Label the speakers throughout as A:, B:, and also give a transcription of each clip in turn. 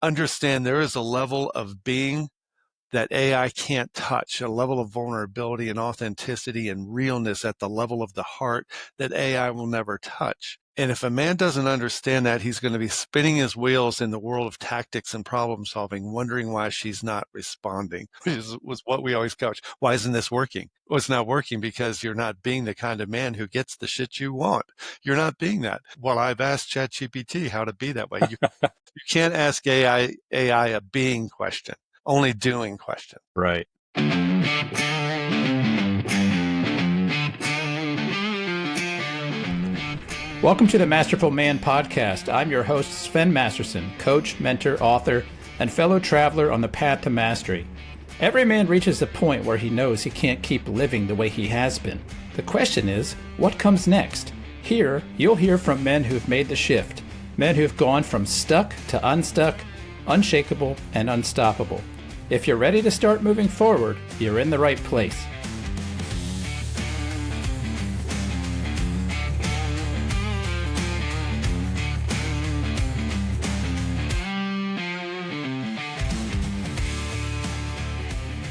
A: understand there is a level of being that AI can't touch, a level of vulnerability and authenticity and realness at the level of the heart that AI will never touch. And if a man doesn't understand that, he's going to be spinning his wheels in the world of tactics and problem solving, wondering why she's not responding, which was what we always couch. Why isn't this working? Well, it's not working because you're not being the kind of man who gets the shit you want. You're not being that. Well, I've asked ChatGPT how to be that way. You can't ask AI a being question, only doing question.
B: Right. Welcome to the Masterful Man podcast. I'm your host, Sven Masterson, coach, mentor, author, and fellow traveler on the path to mastery. Every man reaches a point where he knows he can't keep living the way he has been. The question is, what comes next? Here, you'll hear from men who've made the shift, men who've gone from stuck to unstuck, unshakable, and unstoppable. If you're ready to start moving forward, you're in the right place.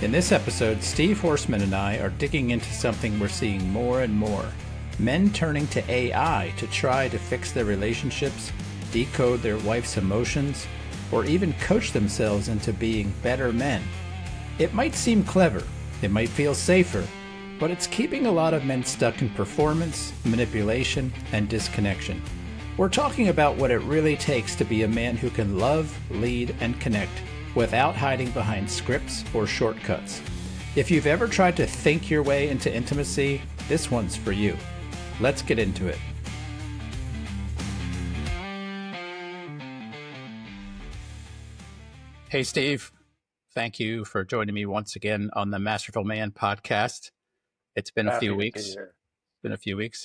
B: In this episode, Steve Horsmon and I are digging into something we're seeing more and more. Men turning to AI to try to fix their relationships, decode their wife's emotions, or even coach themselves into being better men. It might seem clever, it might feel safer, but it's keeping a lot of men stuck in performance, manipulation, and disconnection. We're talking about what it really takes to be a man who can love, lead, and connect without hiding behind scripts or shortcuts. If you've ever tried to think your way into intimacy, this one's for you. Let's get into it. Hey, Steve. Thank you for joining me once again on the Masterful Man podcast. It's been a few weeks.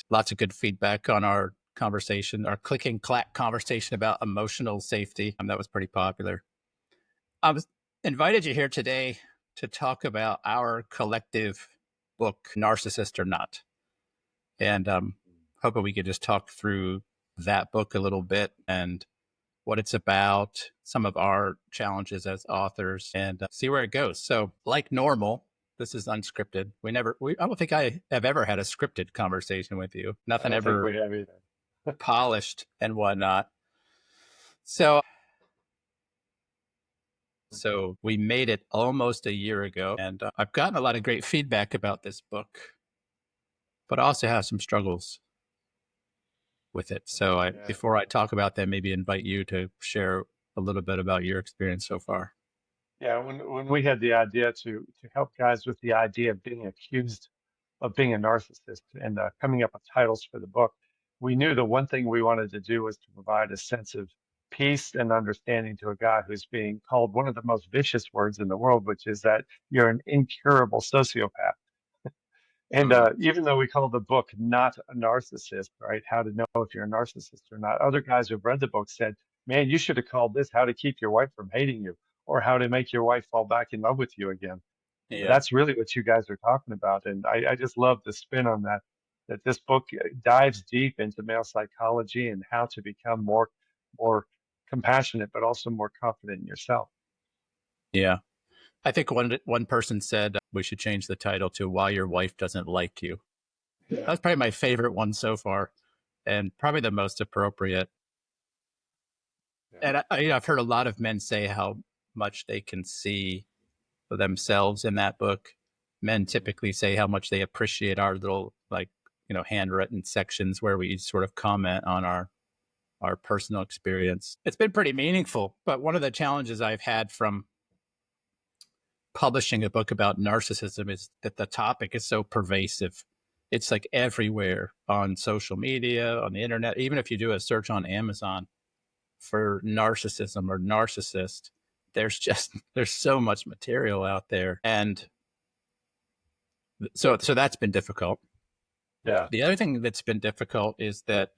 B: Lots of good feedback on our conversation, our click and clack conversation about emotional safety. That was pretty popular. I was invited you here today to talk about our collective book, Narcissist or Not. And hoping we could just talk through that book a little bit and what it's about, some of our challenges as authors, and see where it goes. So like normal, this is unscripted. I don't think I have ever had a scripted conversation with you. Nothing ever polished and whatnot. So we made it almost a year ago, and I've gotten a lot of great feedback about this book, but I also have some struggles with it. So before I talk about that, maybe invite you to share a little bit about your experience so far.
C: Yeah, when we had the idea to help guys with the idea of being accused of being a narcissist and coming up with titles for the book, we knew the one thing we wanted to do was to provide a sense of peace and understanding to a guy who's being called one of the most vicious words in the world, which is that you're an incurable sociopath. And even though we call the book Not a Narcissist, right? How to know if you're a narcissist or not. Other guys who've read the book said, man, you should have called this How to Keep Your Wife from Hating You, or How to Make Your Wife Fall Back in Love with You Again.
B: Yeah.
C: That's really what you guys are talking about. And I just love the spin on that this book dives deep into male psychology and how to become more compassionate, but also more confident in yourself.
B: Yeah. I think one person said we should change the title to Why Your Wife Doesn't Like You. Yeah. That's probably my favorite one so far, and probably the most appropriate. Yeah. And I've heard a lot of men say how much they can see themselves in that book. Men typically say how much they appreciate our little, handwritten sections where we sort of comment on our personal experience. It's been pretty meaningful, but one of the challenges I've had from publishing a book about narcissism is that the topic is so pervasive. It's like everywhere on social media, on the internet. Even if you do a search on Amazon for narcissism or narcissist, there's so much material out there. And so that's been difficult.
C: Yeah.
B: The other thing that's been difficult is that,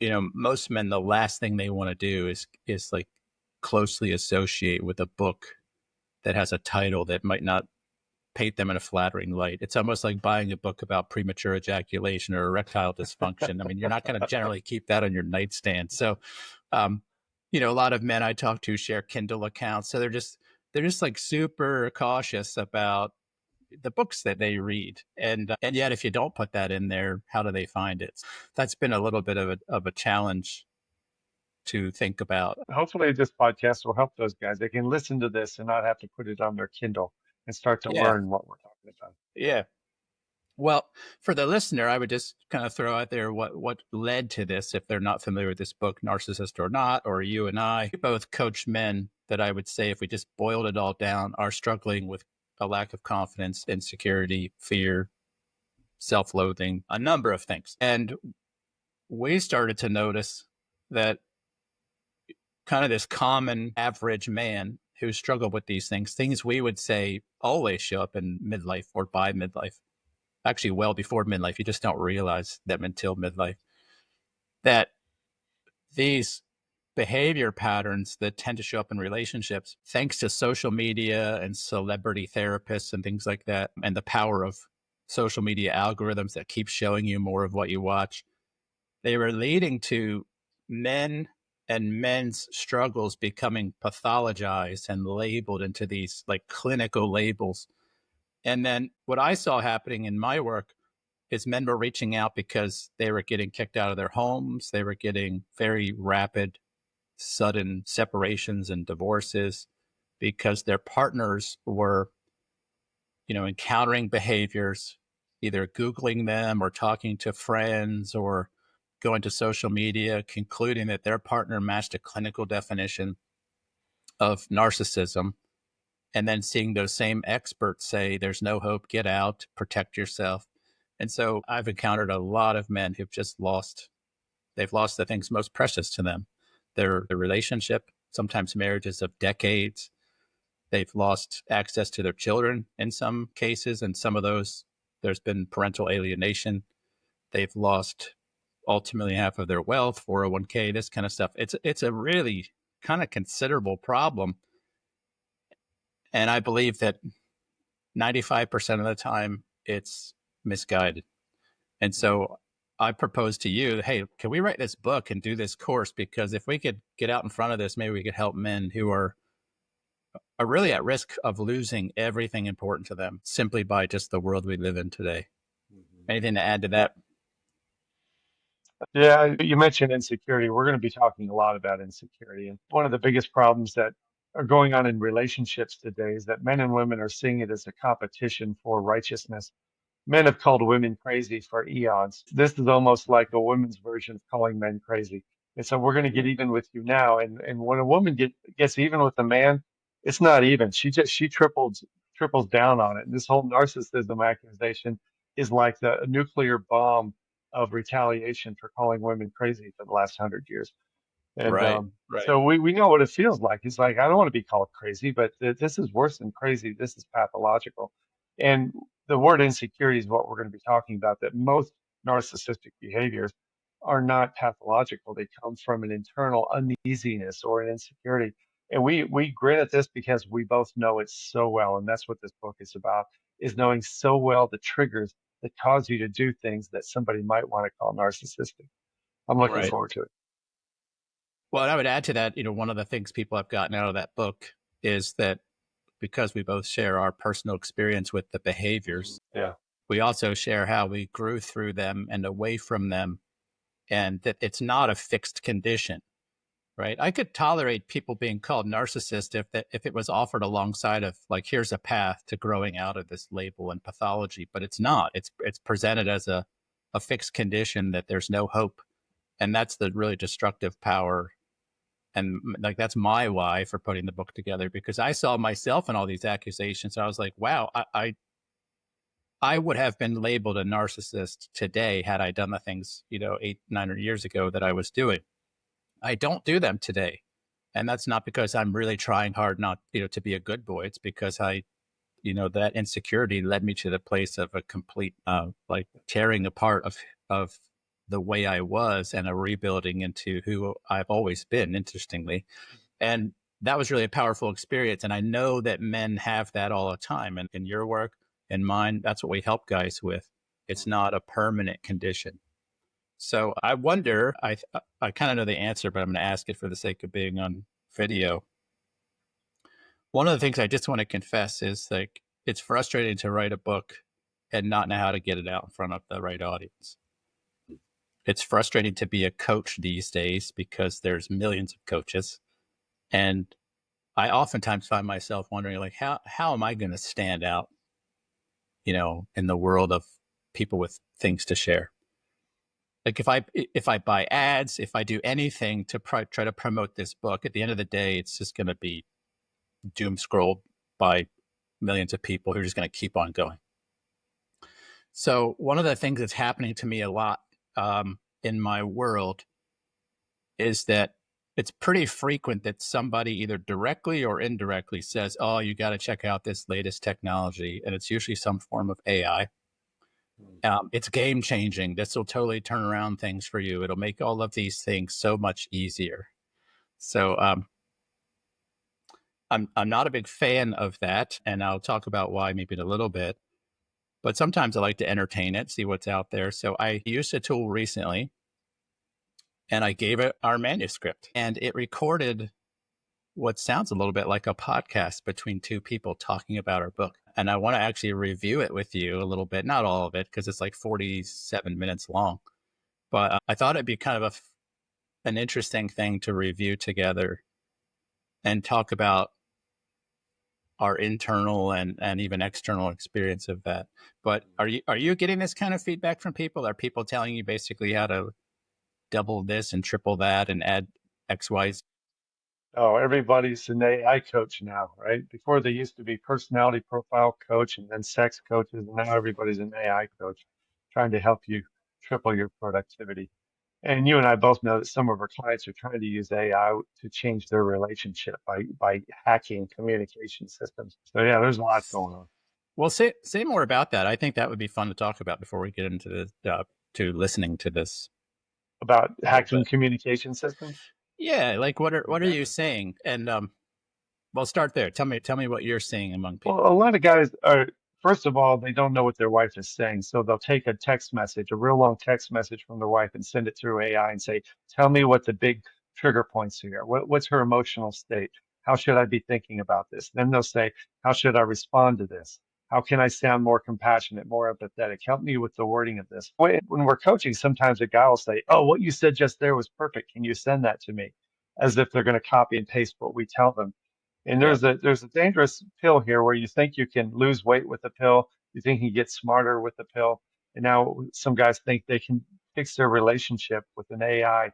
B: most men, the last thing they want to do is like closely associate with a book that has a title that might not paint them in a flattering light. It's almost like buying a book about premature ejaculation or erectile dysfunction. I mean, you're not going to generally keep that on your nightstand. So A lot of men I talk to share Kindle accounts, so they're just like super cautious about the books that they read, and yet if you don't put that in there, how do they find it? That's been a little bit of a challenge to think about.
C: Hopefully, this podcast will help those guys. They can listen to this and not have to put it on their Kindle and start to
B: Yeah,
C: learn what we're talking about.
B: yeah. Well, for the listener, I would just kind of throw out there what led to this if they're not familiar with this book, Narcissist or Not, or you and I both coach men that I would say, if we just boiled it all down, are struggling with a lack of confidence, insecurity, fear, self-loathing, a number of things. And we started to notice that kind of this common average man who struggled with these things we would say always show up in midlife or by midlife, actually well before midlife. You just don't realize them until midlife. That these behavior patterns that tend to show up in relationships, thanks to social media and celebrity therapists and things like that, and the power of social media algorithms that keep showing you more of what you watch, they were leading to men and men's struggles becoming pathologized and labeled into these like clinical labels. And then what I saw happening in my work is men were reaching out because they were getting kicked out of their homes. They were getting very rapid, sudden separations and divorces because their partners were, encountering behaviors, either Googling them or talking to friends or going to social media, concluding that their partner matched a clinical definition of narcissism, and then seeing those same experts say, there's no hope, get out, protect yourself. And so I've encountered a lot of men who've just they've lost the things most precious to them, their relationship, sometimes marriages of decades. They've lost access to their children in some cases, and some of those, there's been parental alienation. They've lost ultimately half of their wealth, 401k, this kind of stuff. It's a really kind of considerable problem. And I believe that 95% of the time it's misguided. And so I propose to you, hey, can we write this book and do this course? Because if we could get out in front of this, maybe we could help men who are really at risk of losing everything important to them simply by just the world we live in today. Anything to add to that?
C: Yeah, you mentioned insecurity. We're going to be talking a lot about insecurity. And one of the biggest problems that are going on in relationships today is that men and women are seeing it as a competition for righteousness. Men have called women crazy for eons. This is almost like a women's version of calling men crazy. And so we're going to get even with you now. And when a woman gets even with a man, it's not even. She triples down on it. And this whole narcissism accusation is like the nuclear bomb of retaliation for calling women crazy for the last 100 years. And
B: Right, right.
C: so we know what it feels like. It's like, I don't want to be called crazy, but this is worse than crazy. This is pathological. And the word insecurity is what we're going to be talking about, that most narcissistic behaviors are not pathological. They come from an internal uneasiness or an insecurity. And we grin at this because we both know it so well. And that's what this book is about, is knowing so well the triggers that cause you to do things that somebody might want to call narcissistic. I'm looking
B: Right.
C: forward to it.
B: Well, and I would add to that, one of the things people have gotten out of that book is that because we both share our personal experience with the behaviors,
C: Yeah.
B: we also share how we grew through them and away from them, and that it's not a fixed condition. Right. I could tolerate people being called narcissist if it was offered alongside of like, here's a path to growing out of this label and pathology, but it's not. It's presented as a fixed condition that there's no hope. And that's the really destructive power. And like, that's my why for putting the book together, because I saw myself in all these accusations. I was like, wow, I would have been labeled a narcissist today had I done the things, 800-900 years ago that I was doing. I don't do them today. And that's not because I'm really trying hard not, to be a good boy. It's because that insecurity led me to the place of a complete, like tearing apart of the way I was and a rebuilding into who I've always been, interestingly. And that was really a powerful experience. And I know that men have that all the time. And in your work and mine, that's what we help guys with. It's not a permanent condition. So I wonder, I kind of know the answer, but I'm going to ask it for the sake of being on video. One of the things I just want to confess is like, it's frustrating to write a book and not know how to get it out in front of the right audience. It's frustrating to be a coach these days because there's millions of coaches. And I oftentimes find myself wondering, like, how am I going to stand out, in the world of people with things to share? Like if I buy ads, if I do anything to try to promote this book, at the end of the day, it's just going to be doom scrolled by millions of people who are just going to keep on going. So one of the things that's happening to me a lot in my world is that it's pretty frequent that somebody either directly or indirectly says, oh, you got to check out this latest technology. And it's usually some form of AI. It's game changing. This will totally turn around things for you. It'll make all of these things so much easier. So I'm not a big fan of that. And I'll talk about why maybe in a little bit. But sometimes I like to entertain it, see what's out there. So I used a tool recently and I gave it our manuscript and it recorded what sounds a little bit like a podcast between two people talking about our book. And I want to actually review it with you a little bit, not all of it, because it's like 47 minutes long. But I thought it'd be kind of an interesting thing to review together and talk about our internal and even external experience of that. But are you getting this kind of feedback from people? Are people telling you basically how to double this and triple that and add X, Y, Z?
C: Oh, everybody's an AI coach now, right? Before they used to be personality profile coach and then sex coaches, and now everybody's an AI coach trying to help you triple your productivity. And you and I both know that some of our clients are trying to use AI to change their relationship by hacking communication systems. So yeah, there's a lot going on.
B: Well, say more about that. I think that would be fun to talk about before we get into the to listening to this.
C: About hacking communication systems?
B: Yeah, like what are you saying? And well, start there. Tell me what you're seeing among people.
C: Well, a lot of guys are, first of all, they don't know what their wife is saying. So they'll take a text message, a real long text message from their wife and send it through AI and say, tell me what the big trigger points here. What's her emotional state? How should I be thinking about this? Then they'll say, how should I respond to this? How can I sound more compassionate, more empathetic? Help me with the wording of this. When we're coaching, sometimes a guy will say, oh, what you said just there was perfect. Can you send that to me? As if they're going to copy and paste what we tell them. And
B: Yeah.
C: there's a dangerous pill here where you think you can lose weight with the pill, you think you get smarter with the pill, and now some guys think they can fix their relationship with an AI,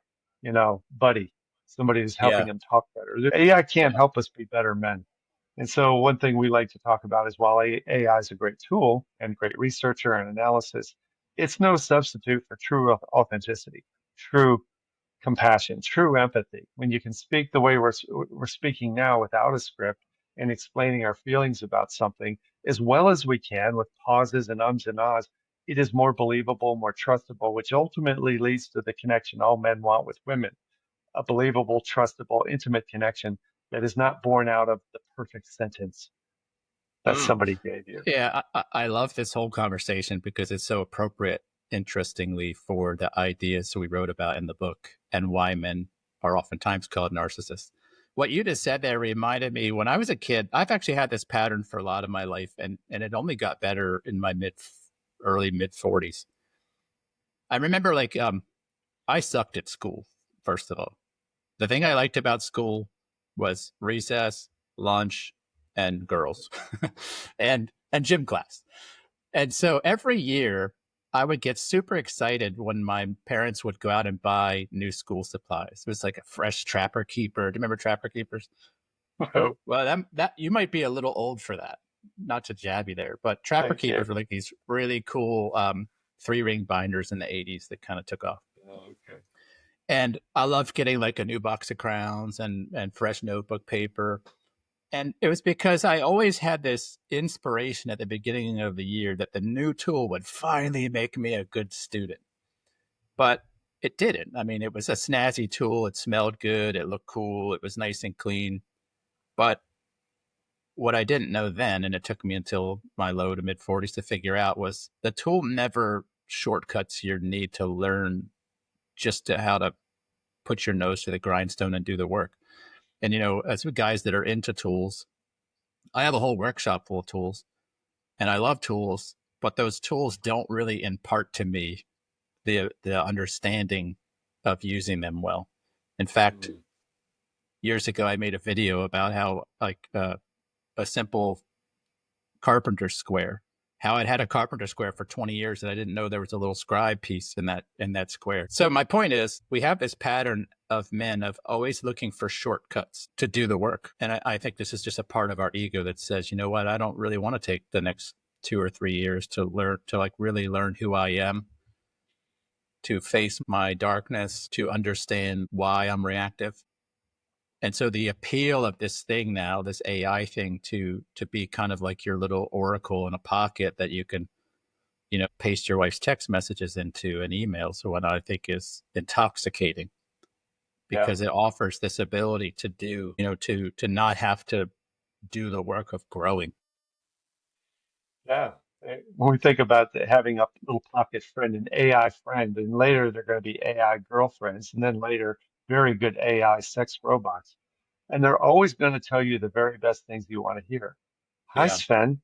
C: buddy, somebody who's helping
B: Yeah.
C: them talk better. The AI can't help us be better men. And so one thing we like to talk about is while AI is a great tool and great researcher and analysis, it's no substitute for true authenticity, true compassion, true empathy. When you can speak the way we're speaking now without a script and explaining our feelings about something as well as we can with pauses and ums and ahs, it is more believable, more trustable, which ultimately leads to the connection all men want with women, a believable, trustable, intimate connection that is not born out of the perfect sentence that somebody gave you.
B: Yeah, I love this whole conversation because it's so appropriate, interestingly, for the ideas we wrote about in the book and why men are oftentimes called narcissists. What you just said there reminded me when I was a kid, I've actually had this pattern for a lot of my life, and it only got better in my early mid 40s. I remember I sucked at school, first of all. The thing I liked about school was recess, lunch, and girls, and gym class. And so every year I would get super excited when my parents would go out and buy new school supplies. It was like a fresh Trapper Keeper. Do you remember Trapper Keepers? Well, that you might be a little old for that. Not to jab you there, but Trapper
C: Thank you.
B: Keepers were like these really cool 3-ring binders in the 80s that kind of took off.
C: Okay.
B: And I loved getting like a new box of crowns and fresh notebook paper. And it was because I always had this inspiration at the beginning of the year that the new tool would finally make me a good student. But it didn't. I mean, it was a snazzy tool. It smelled good. It looked cool. It was nice and clean. But what I didn't know then, and it took me until my low to mid 40s to figure out, was the tool never shortcuts your need to learn just to how to put your nose to the grindstone and do the work. And, as guys that are into tools, I have a whole workshop full of tools, and I love tools, but those tools don't really impart to me the understanding of using them well. In fact, years ago, I made a video about how a simple carpenter square, how I'd had a carpenter square for 20 years and I didn't know there was a little scribe piece in that square. So my point is, we have this pattern of men of always looking for shortcuts to do the work. And I think this is just a part of our ego that says, you know what, I don't really want to take the next 2 or 3 years to really learn who I am, to face my darkness, to understand why I'm reactive. And so the appeal of this thing now, this AI thing, to be kind of like your little oracle in a pocket that you can, paste your wife's text messages into and emails or whatnot, I think is intoxicating, because it offers this ability to do, to not have to do the work of growing.
C: Yeah. When we think about having a little pocket friend, an AI friend, and later they're going to be AI girlfriends, and then later very good AI sex robots. And they're always going to tell you the very best things you want to hear. Hi,
B: Yeah.
C: Sven.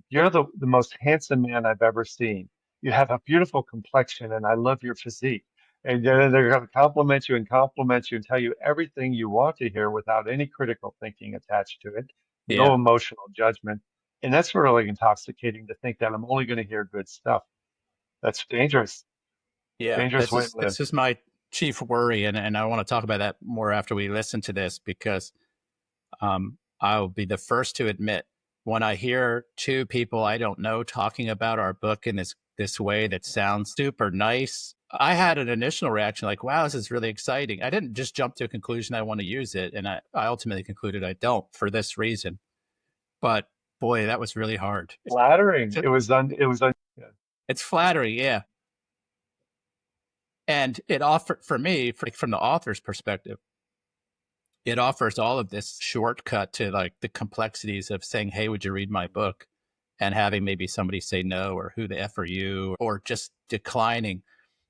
C: You're the most handsome man I've ever seen. You have a beautiful complexion, and I love your physique. And then they're going to compliment you and tell you everything you want to hear without any critical thinking attached to it, no
B: Yeah.
C: emotional judgment. And that's really intoxicating to think that I'm only going to hear good stuff. That's dangerous,
B: Yeah.
C: dangerous way to live.
B: This is my chief worry. And I want to talk about that more after we listen to this, because I'll be the first to admit, when I hear two people I don't know talking about our book in this way that sounds super nice, I had an initial reaction like, wow, this is really exciting. I didn't just jump to a conclusion I want to use it. And I ultimately concluded I don't, for this reason. But boy, that was really hard.
C: Flattering. Yeah.
B: It's flattering, yeah. And it offered, for me, from the author's perspective, it offers all of this shortcut to like the complexities of saying, hey, would you read my book? And having maybe somebody say no, or who the F are you, or just declining.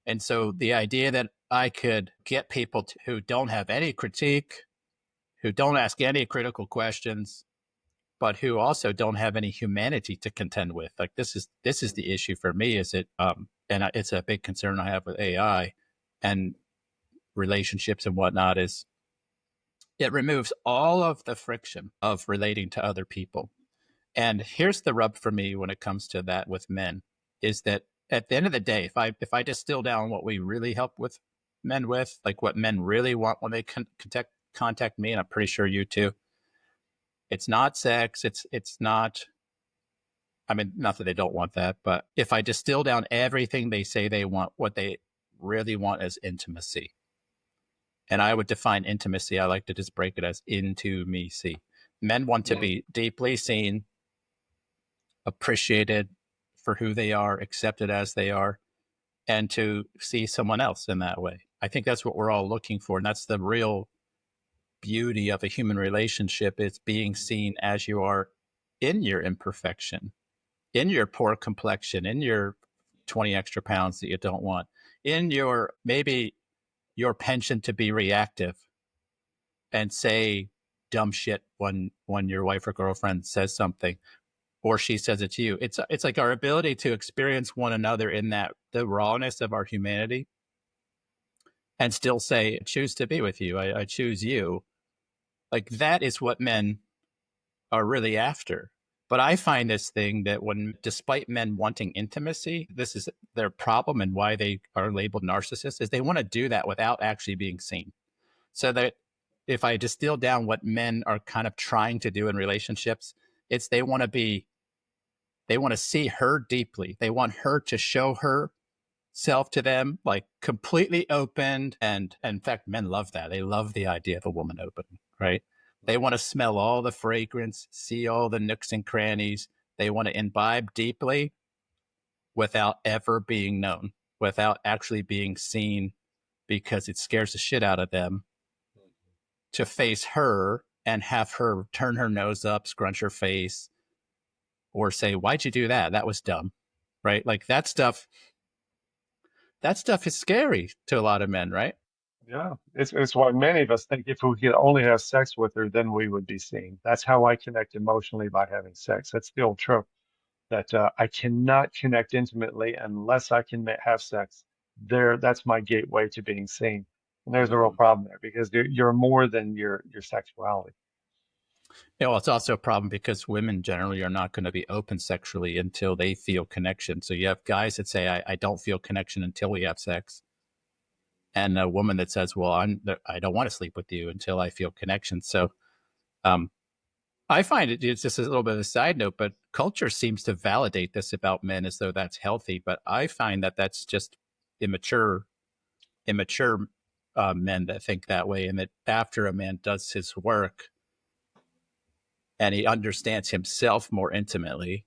B: And so the idea that I could get people who don't have any critique, who don't ask any critical questions, but who also don't have any humanity to contend with. Like this is the issue for me, is it, and it's a big concern I have with AI and relationships and whatnot, is it removes all of the friction of relating to other people. And here's the rub for me when it comes to that with men, is that at the end of the day, if I distill down what we really help with men with, like what men really want when they contact me, and I'm pretty sure you too, it's not sex. It's not, I mean, not that they don't want that, but if I distill down everything they say they want, what they really want is intimacy. And I would define intimacy, I like to just break it as into me see. Men want to be deeply seen, appreciated for who they are, accepted as they are, and to see someone else in that way. I think that's what we're all looking for. And that's the real beauty of a human relationship, is being seen as you are, in your imperfection, in your poor complexion, in your 20 extra pounds that you don't want, in your, maybe your penchant to be reactive and say dumb shit when your wife or girlfriend says something, or she says it to you. It's like our ability to experience one another in that, the rawness of our humanity, and still say, I choose to be with you. I choose you. Like that is what men are really after. But I find this thing that when, despite men wanting intimacy, this is their problem, and why they are labeled narcissists, is they want to do that without actually being seen. So that if I distill down what men are kind of trying to do in relationships, it's they want to see her deeply. They want her to show herself to them, like completely opened. And in fact, men love that. They love the idea of a woman open, right? They want to smell all the fragrance, see all the nooks and crannies. They want to imbibe deeply without ever being known, without actually being seen, because it scares the shit out of them to face her and have her turn her nose up, scrunch her face, or say, why'd you do that? That was dumb, right? Like that stuff, that stuff is scary to a lot of men, right?
C: Yeah, it's why many of us think if we could only have sex with her, then we would be seen. That's how I connect emotionally, by having sex. That's the old trope that I cannot connect intimately unless I can have sex. That's my gateway to being seen. And there's a real problem there because you're more than your sexuality.
B: It's also a problem because women generally are not going to be open sexually until they feel connection. So you have guys that say, I don't feel connection until we have sex. And a woman that says, well, I don't want to sleep with you until I feel connection. So um, I find it's just a little bit of a side note, but culture seems to validate this about men as though that's healthy. But I find that that's just immature men that think that way. And that after a man does his work and he understands himself more intimately,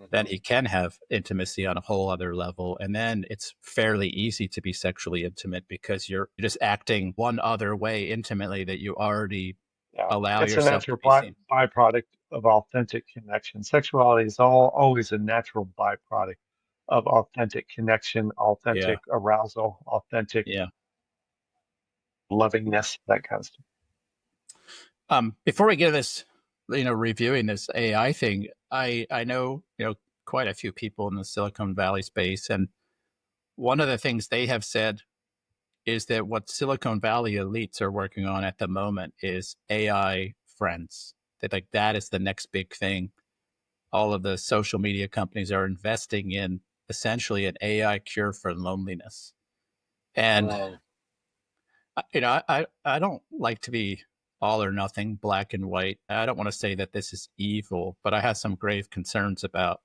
B: then he can have intimacy on a whole other level. And then it's fairly easy to be sexually intimate because you're just acting one other way intimately that you already
C: Yeah,
B: allow
C: it's a
B: yourself to
C: natural
B: be seen.
C: byproduct of authentic connection. Sexuality is always a natural byproduct of authentic connection,
B: Yeah.
C: authentic arousal, authentic
B: Yeah.
C: lovingness, that kind of stuff.
B: Before we get to this, reviewing this AI thing, I know, quite a few people in the Silicon Valley space. And one of the things they have said is that what Silicon Valley elites are working on at the moment is AI friends. That is the next big thing. All of the social media companies are investing in essentially an AI cure for loneliness. And I don't like to be all or nothing, black and white. I don't want to say that this is evil, but I have some grave concerns about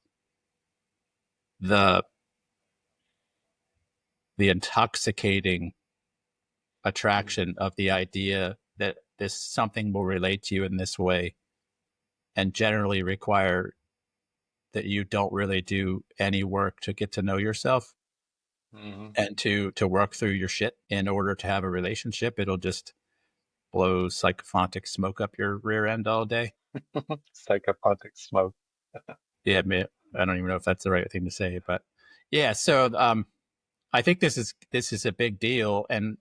B: the the intoxicating attraction of the idea that this something will relate to you in this way and generally require that you don't really do any work to get to know yourself and to work through your shit in order to have a relationship. It'll just blow psychophantic smoke up your rear end all day.
C: Psychopathic smoke.
B: Yeah, I don't even know if that's the right thing to say, but yeah. So I think this is a big deal, and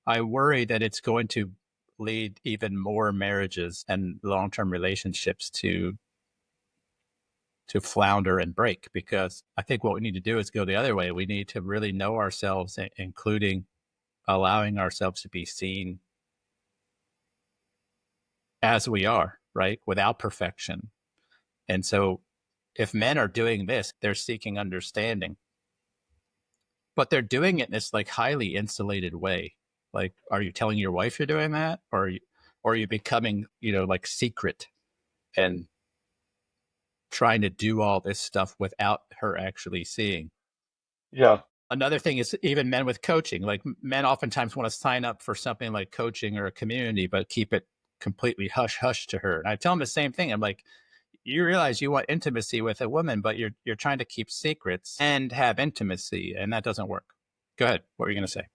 B: I worry that it's going to lead even more marriages and long-term relationships to flounder and break, because I think what we need to do is go the other way. We need to really know ourselves, including allowing ourselves to be seen as we are, right? Without perfection. And so if men are doing this, they're seeking understanding, but they're doing it in this like highly insulated way. Like, are you telling your wife you're doing that? Or are you becoming, like secret and trying to do all this stuff without her actually seeing?
C: Yeah.
B: Another thing is even men with coaching. Like, men oftentimes want to sign up for something like coaching or a community, but keep it completely hush hush to her. And I tell them the same thing. I'm like, you realize you want intimacy with a woman, but you're trying to keep secrets and have intimacy, and that doesn't work. Go ahead. What were you going to say?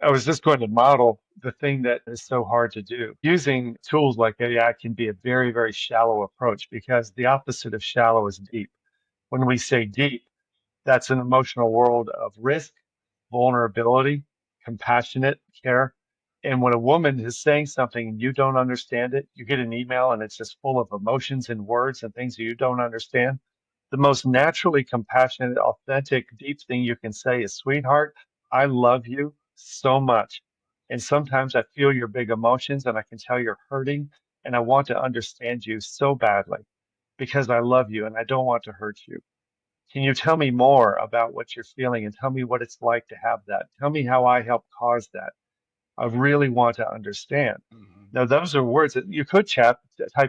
C: I was just going to model the thing that is so hard to do. Using tools like AI can be a very, very shallow approach because the opposite of shallow is deep. When we say deep, that's an emotional world of risk, vulnerability, compassionate care. And when a woman is saying something and you don't understand it, you get an email and it's just full of emotions and words and things that you don't understand. The most naturally compassionate, authentic, deep thing you can say is, sweetheart, I love you so much. And sometimes I feel your big emotions and I can tell you're hurting. And I want to understand you so badly because I love you and I don't want to hurt you. Can you tell me more about what you're feeling and tell me what it's like to have that? Tell me how I helped cause that. I really want to understand.
B: Mm-hmm.
C: Now, those are words that you could type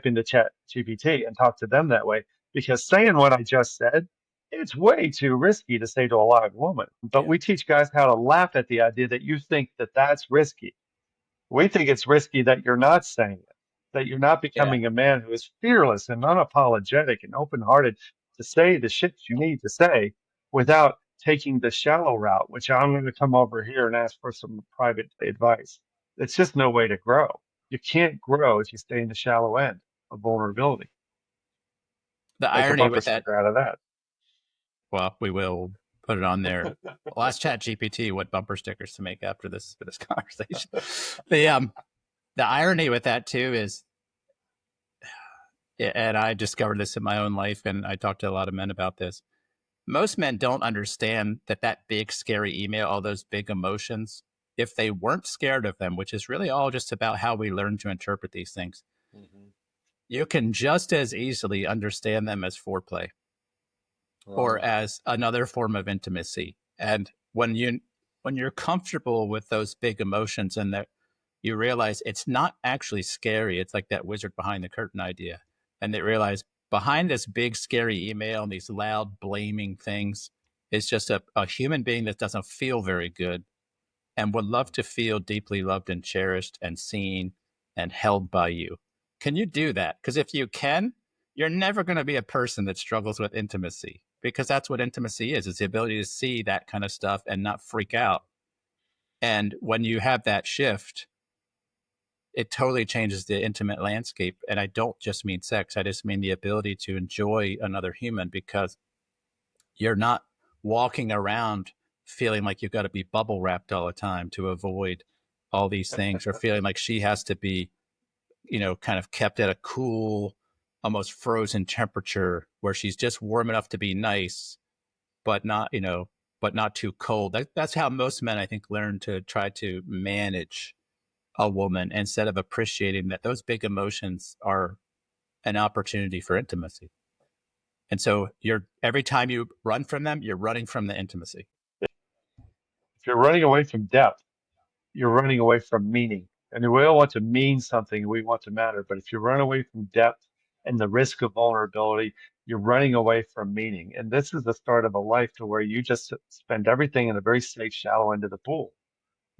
C: into Chat GPT and talk to them that way, because saying what I just said, it's way too risky to say to a live woman. But
B: Yeah.
C: we teach guys how to laugh at the idea that you think that that's risky. We think it's risky that you're not saying it, that you're not
B: Yeah.
C: becoming a man who is fearless and unapologetic and open hearted to say the shit you need to say without taking the shallow route, which I'm going to come over here and ask for some private advice. It's just no way to grow. You can't grow if you stay in the shallow end of vulnerability.
B: The
C: Make a
B: irony
C: bumper
B: with that,
C: sticker out of that.
B: well, we will put it on there. I'll ask ChatGPT what bumper stickers to make after this for this conversation. The irony with that too is, and I discovered this in my own life, and I talked to a lot of men about this. Most men don't understand that big, scary email, all those big emotions, if they weren't scared of them, which is really all just about how we learn to interpret these things, you can just as easily understand them as foreplay or as another form of intimacy. And when you're comfortable with those big emotions and that you realize it's not actually scary, it's like that wizard behind the curtain idea. And they realize behind this big, scary email and these loud, blaming things is just a human being that doesn't feel very good and would love to feel deeply loved and cherished and seen and held by you. Can you do that? Because if you can, you're never going to be a person that struggles with intimacy, because that's what intimacy is the ability to see that kind of stuff and not freak out. And when you have that shift, it totally changes the intimate landscape. And I don't just mean sex. I just mean the ability to enjoy another human, because you're not walking around feeling like you've got to be bubble wrapped all the time to avoid all these things, or feeling like she has to be, kind of kept at a cool, almost frozen temperature where she's just warm enough to be nice, but not too cold. That's how most men, I think, learn to try to manage a woman, instead of appreciating that those big emotions are an opportunity for intimacy. And so every time you run from them, you're running from the intimacy.
C: If you're running away from depth, you're running away from meaning. And we all want to mean something, we want to matter. But if you run away from depth and the risk of vulnerability, you're running away from meaning. And this is the start of a life to where you just spend everything in a very safe, shallow end of the pool.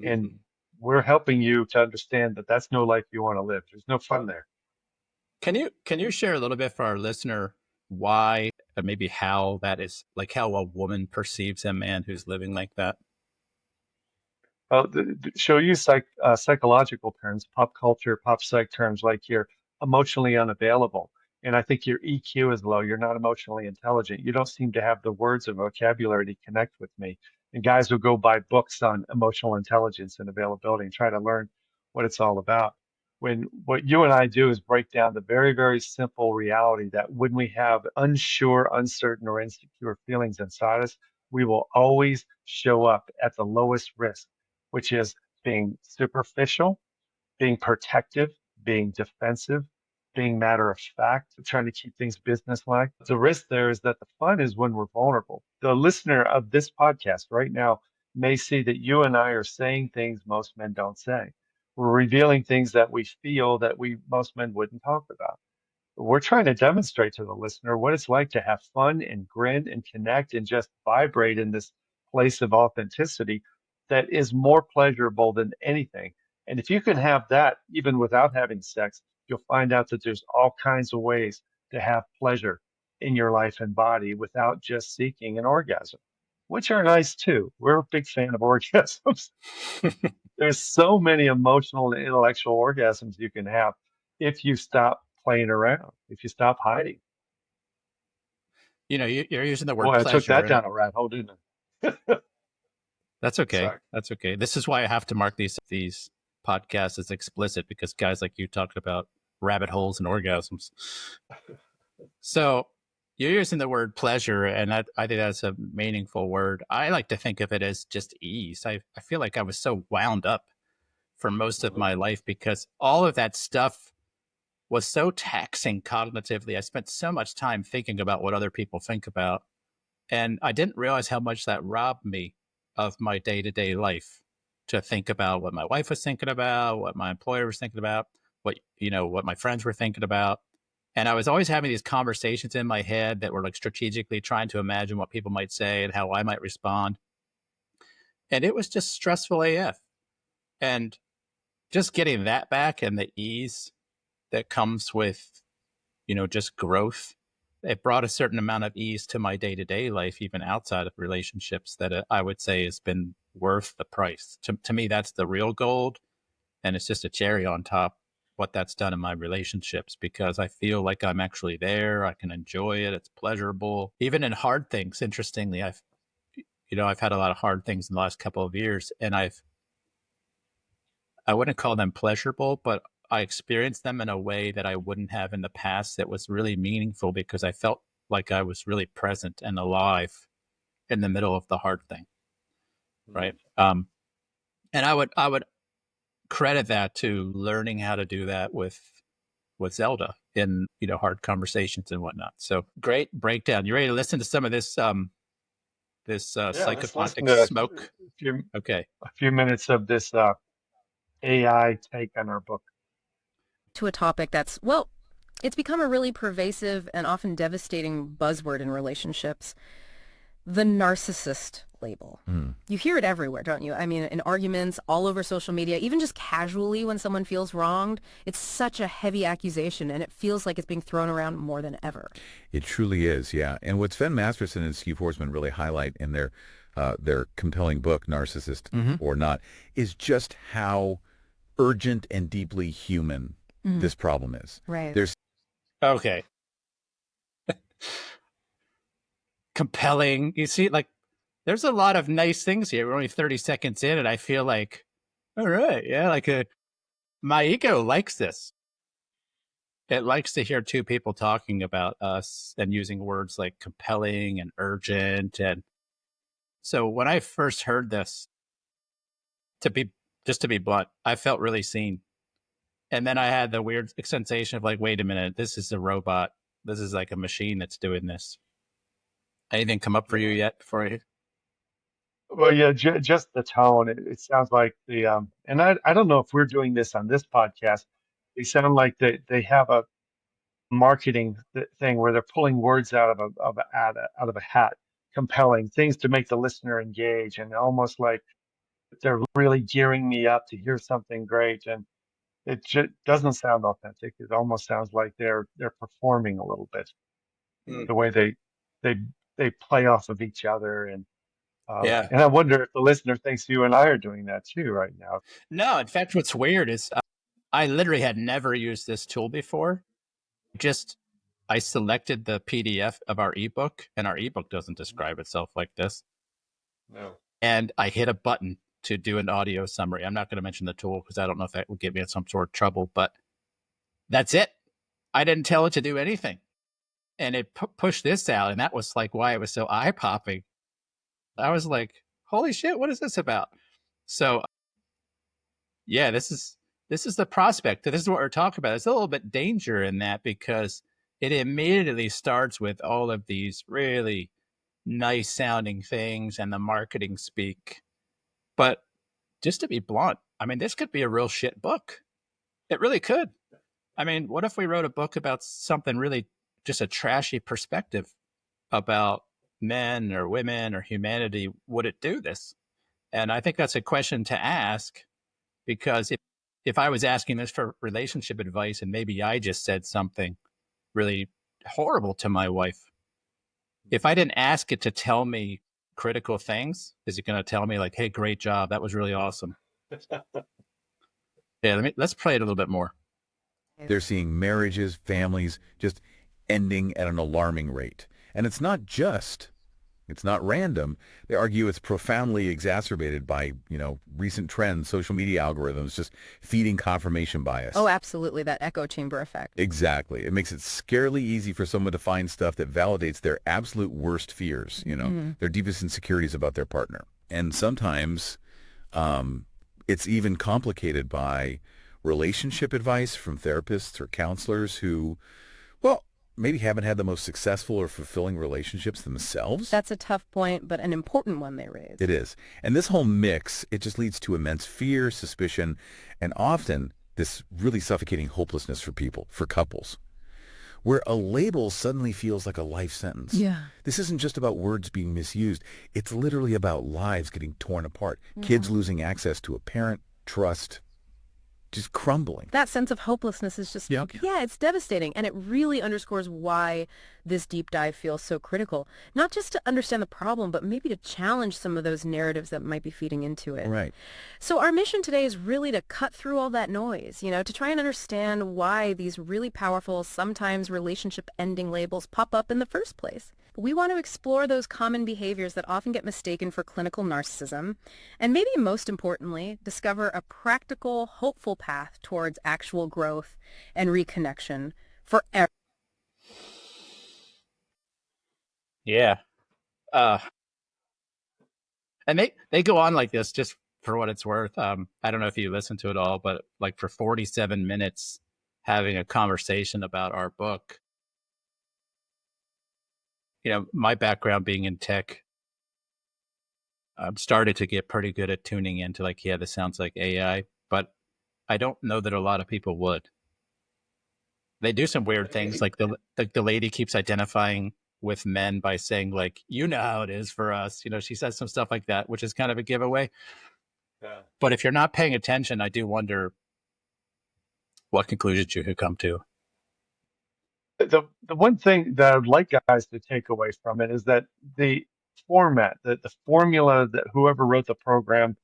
C: And we're helping you to understand that that's no life you want to live. There's no fun there.
B: Can you share a little bit for our listener why, or maybe how that is, like how a woman perceives a man who's living like that?
C: She'll use psychological terms, pop culture, pop psych terms, like you're emotionally unavailable. And I think your EQ is low. You're not emotionally intelligent. You don't seem to have the words or vocabulary to connect with me. And guys will go buy books on emotional intelligence and availability and try to learn what it's all about. When what you and I do is break down the very, very simple reality that when we have unsure, uncertain, or insecure feelings inside us, we will always show up at the lowest risk, which is being superficial, being protective, being defensive, being matter of fact, trying to keep things businesslike. The risk there is that the fun is when we're vulnerable. The listener of this podcast right now may see that you and I are saying things most men don't say. We're revealing things that we feel that most men wouldn't talk about. We're trying to demonstrate to the listener what it's like to have fun and grin and connect and just vibrate in this place of authenticity that is more pleasurable than anything. And if you can have that even without having sex, you'll find out that there's all kinds of ways to have pleasure in your life and body without just seeking an orgasm, which are nice too. We're a big fan of orgasms. There's so many emotional and intellectual orgasms you can have if you stop playing around, if you stop hiding.
B: You're using the word
C: Boy, I took
B: pleasure.
C: that down a rat hole, didn't I?
B: That's okay.
C: Sorry.
B: That's okay. This is why I have to mark these podcasts as explicit, because guys like you talked about rabbit holes and orgasms. So you're using the word pleasure, and I think that's a meaningful word. I like to think of it as just ease. I feel like I was so wound up for most of my life because all of that stuff was so taxing cognitively. I spent so much time thinking about what other people think about, and I didn't realize how much that robbed me of my day-to-day life, to think about what my wife was thinking about, what my employer was thinking about, what my friends were thinking about. And I was always having these conversations in my head that were like strategically trying to imagine what people might say and how I might respond. And it was just stressful AF. And just getting that back and the ease that comes with, just growth, it brought a certain amount of ease to my day-to-day life, even outside of relationships, that I would say has been worth the price. To me, that's the real gold. And it's just a cherry on top what that's done in my relationships, because I feel like I'm actually there. I can enjoy it. It's pleasurable. Even in hard things, interestingly, I've had a lot of hard things in the last couple of years, and I wouldn't call them pleasurable, but I experienced them in a way that I wouldn't have in the past that was really meaningful because I felt like I was really present and alive in the middle of the hard thing. Right. And I would credit that to learning how to do that with Zelda in, hard conversations and whatnot. So great breakdown. You ready to listen to some of this,
C: Let's listen
B: psychoplantic
C: to
B: smoke? Okay.
C: a few minutes of this AI take on our book.
D: To a topic that's, well, it's become a really pervasive and often devastating buzzword in relationships. The narcissist label. You hear it everywhere, don't you? I mean, in arguments, all over social media, even just casually when someone feels wronged, it's such a heavy accusation, and it feels like it's being thrown around more than ever.
E: It truly is, yeah. And what Sven Masterson and Steve Horsmon really highlight in their compelling book, Narcissist or Not, is just how urgent and deeply human this problem is.
D: Right.
B: Okay. Compelling. You see, like, there's a lot of nice things here. We're only 30 seconds in, and I feel like, all right, yeah, like my ego likes this. It likes to hear two people talking about us and using words like compelling and urgent. And so when I first heard this, to be blunt, I felt really seen. And then I had the weird sensation of like, wait a minute, this is a robot. This is like a machine that's doing this. Anything come up for you yet before I...
C: Well, yeah, just the tone. It sounds like and I don't know if we're doing this on this podcast. They sound like they have a marketing thing where they're pulling words out of a hat, compelling things to make the listener engage, and almost like they're really gearing me up to hear something great. And it just doesn't sound authentic. It almost sounds like they're performing a little bit, the way they play off of each other. And
B: Yeah.
C: and I wonder if the listener thinks you and I are doing that too right now.
B: No, in fact, what's weird is I literally had never used this tool before. I selected the PDF of our ebook, and our ebook doesn't describe itself like this.
C: No.
B: And I hit a button to do an audio summary. I'm not going to mention the tool because I don't know if that would get me in some sort of trouble, but that's it. I didn't tell it to do anything. And it pushed this out, and that was like why it was so eye-popping. I was like, holy shit, what is this about? So, yeah, this is the prospect. This is what we're talking about. There's a little bit danger in that because it immediately starts with all of these really nice sounding things and the marketing speak. But just to be blunt, I mean, this could be a real shit book. It really could. I mean, what if we wrote a book about something really just a trashy perspective about men or women or humanity? Would it do this? And I think that's a question to ask, because if I was asking this for relationship advice and maybe I just said something really horrible to my wife, if I didn't ask it to tell me critical things, is it going to tell me like, hey, great job, that was really awesome? Yeah, let's play it a little bit more.
E: They're seeing marriages, families just ending at an alarming rate. And it's not random. They argue it's profoundly exacerbated by, recent trends, social media algorithms just feeding confirmation bias.
D: Oh, absolutely. That echo chamber effect.
E: Exactly. It makes it scarily easy for someone to find stuff that validates their absolute worst fears, their deepest insecurities about their partner. And sometimes it's even complicated by relationship advice from therapists or counselors who, well, maybe haven't had the most successful or fulfilling relationships themselves.
D: That's a tough point, but an important one they raise.
E: It is. And this whole mix, it just leads to immense fear, suspicion, and often this really suffocating hopelessness for people, for couples, where a label suddenly feels like a life sentence.
D: Yeah.
E: This isn't just about words being misused. It's literally about lives getting torn apart, kids losing access to a parent, trust, just crumbling.
D: That sense of hopelessness is just, yeah, it's devastating. And it really underscores why this deep dive feels so critical. Not just to understand the problem, but maybe to challenge some of those narratives that might be feeding into it.
E: Right.
D: So our mission today is really to cut through all that noise, to try and understand why these really powerful, sometimes relationship ending labels pop up in the first place. We want to explore those common behaviors that often get mistaken for clinical narcissism, and maybe most importantly, discover a practical, hopeful path towards actual growth and reconnection for everyone.
B: Yeah. And they go on like this, just for what it's worth. I don't know if you listen to it all, but like for 47 minutes having a conversation about our book. My background being in tech, I've started to get pretty good at tuning into like, yeah, this sounds like AI, but I don't know that a lot of people would. They do some weird things, like the lady keeps identifying with men by saying like, you know how it is for us. She says some stuff like that, which is kind of a giveaway. Yeah. But if you're not paying attention, I do wonder what conclusions you could come to.
C: The one thing that I'd like guys to take away from it is that the format, the formula that whoever wrote the program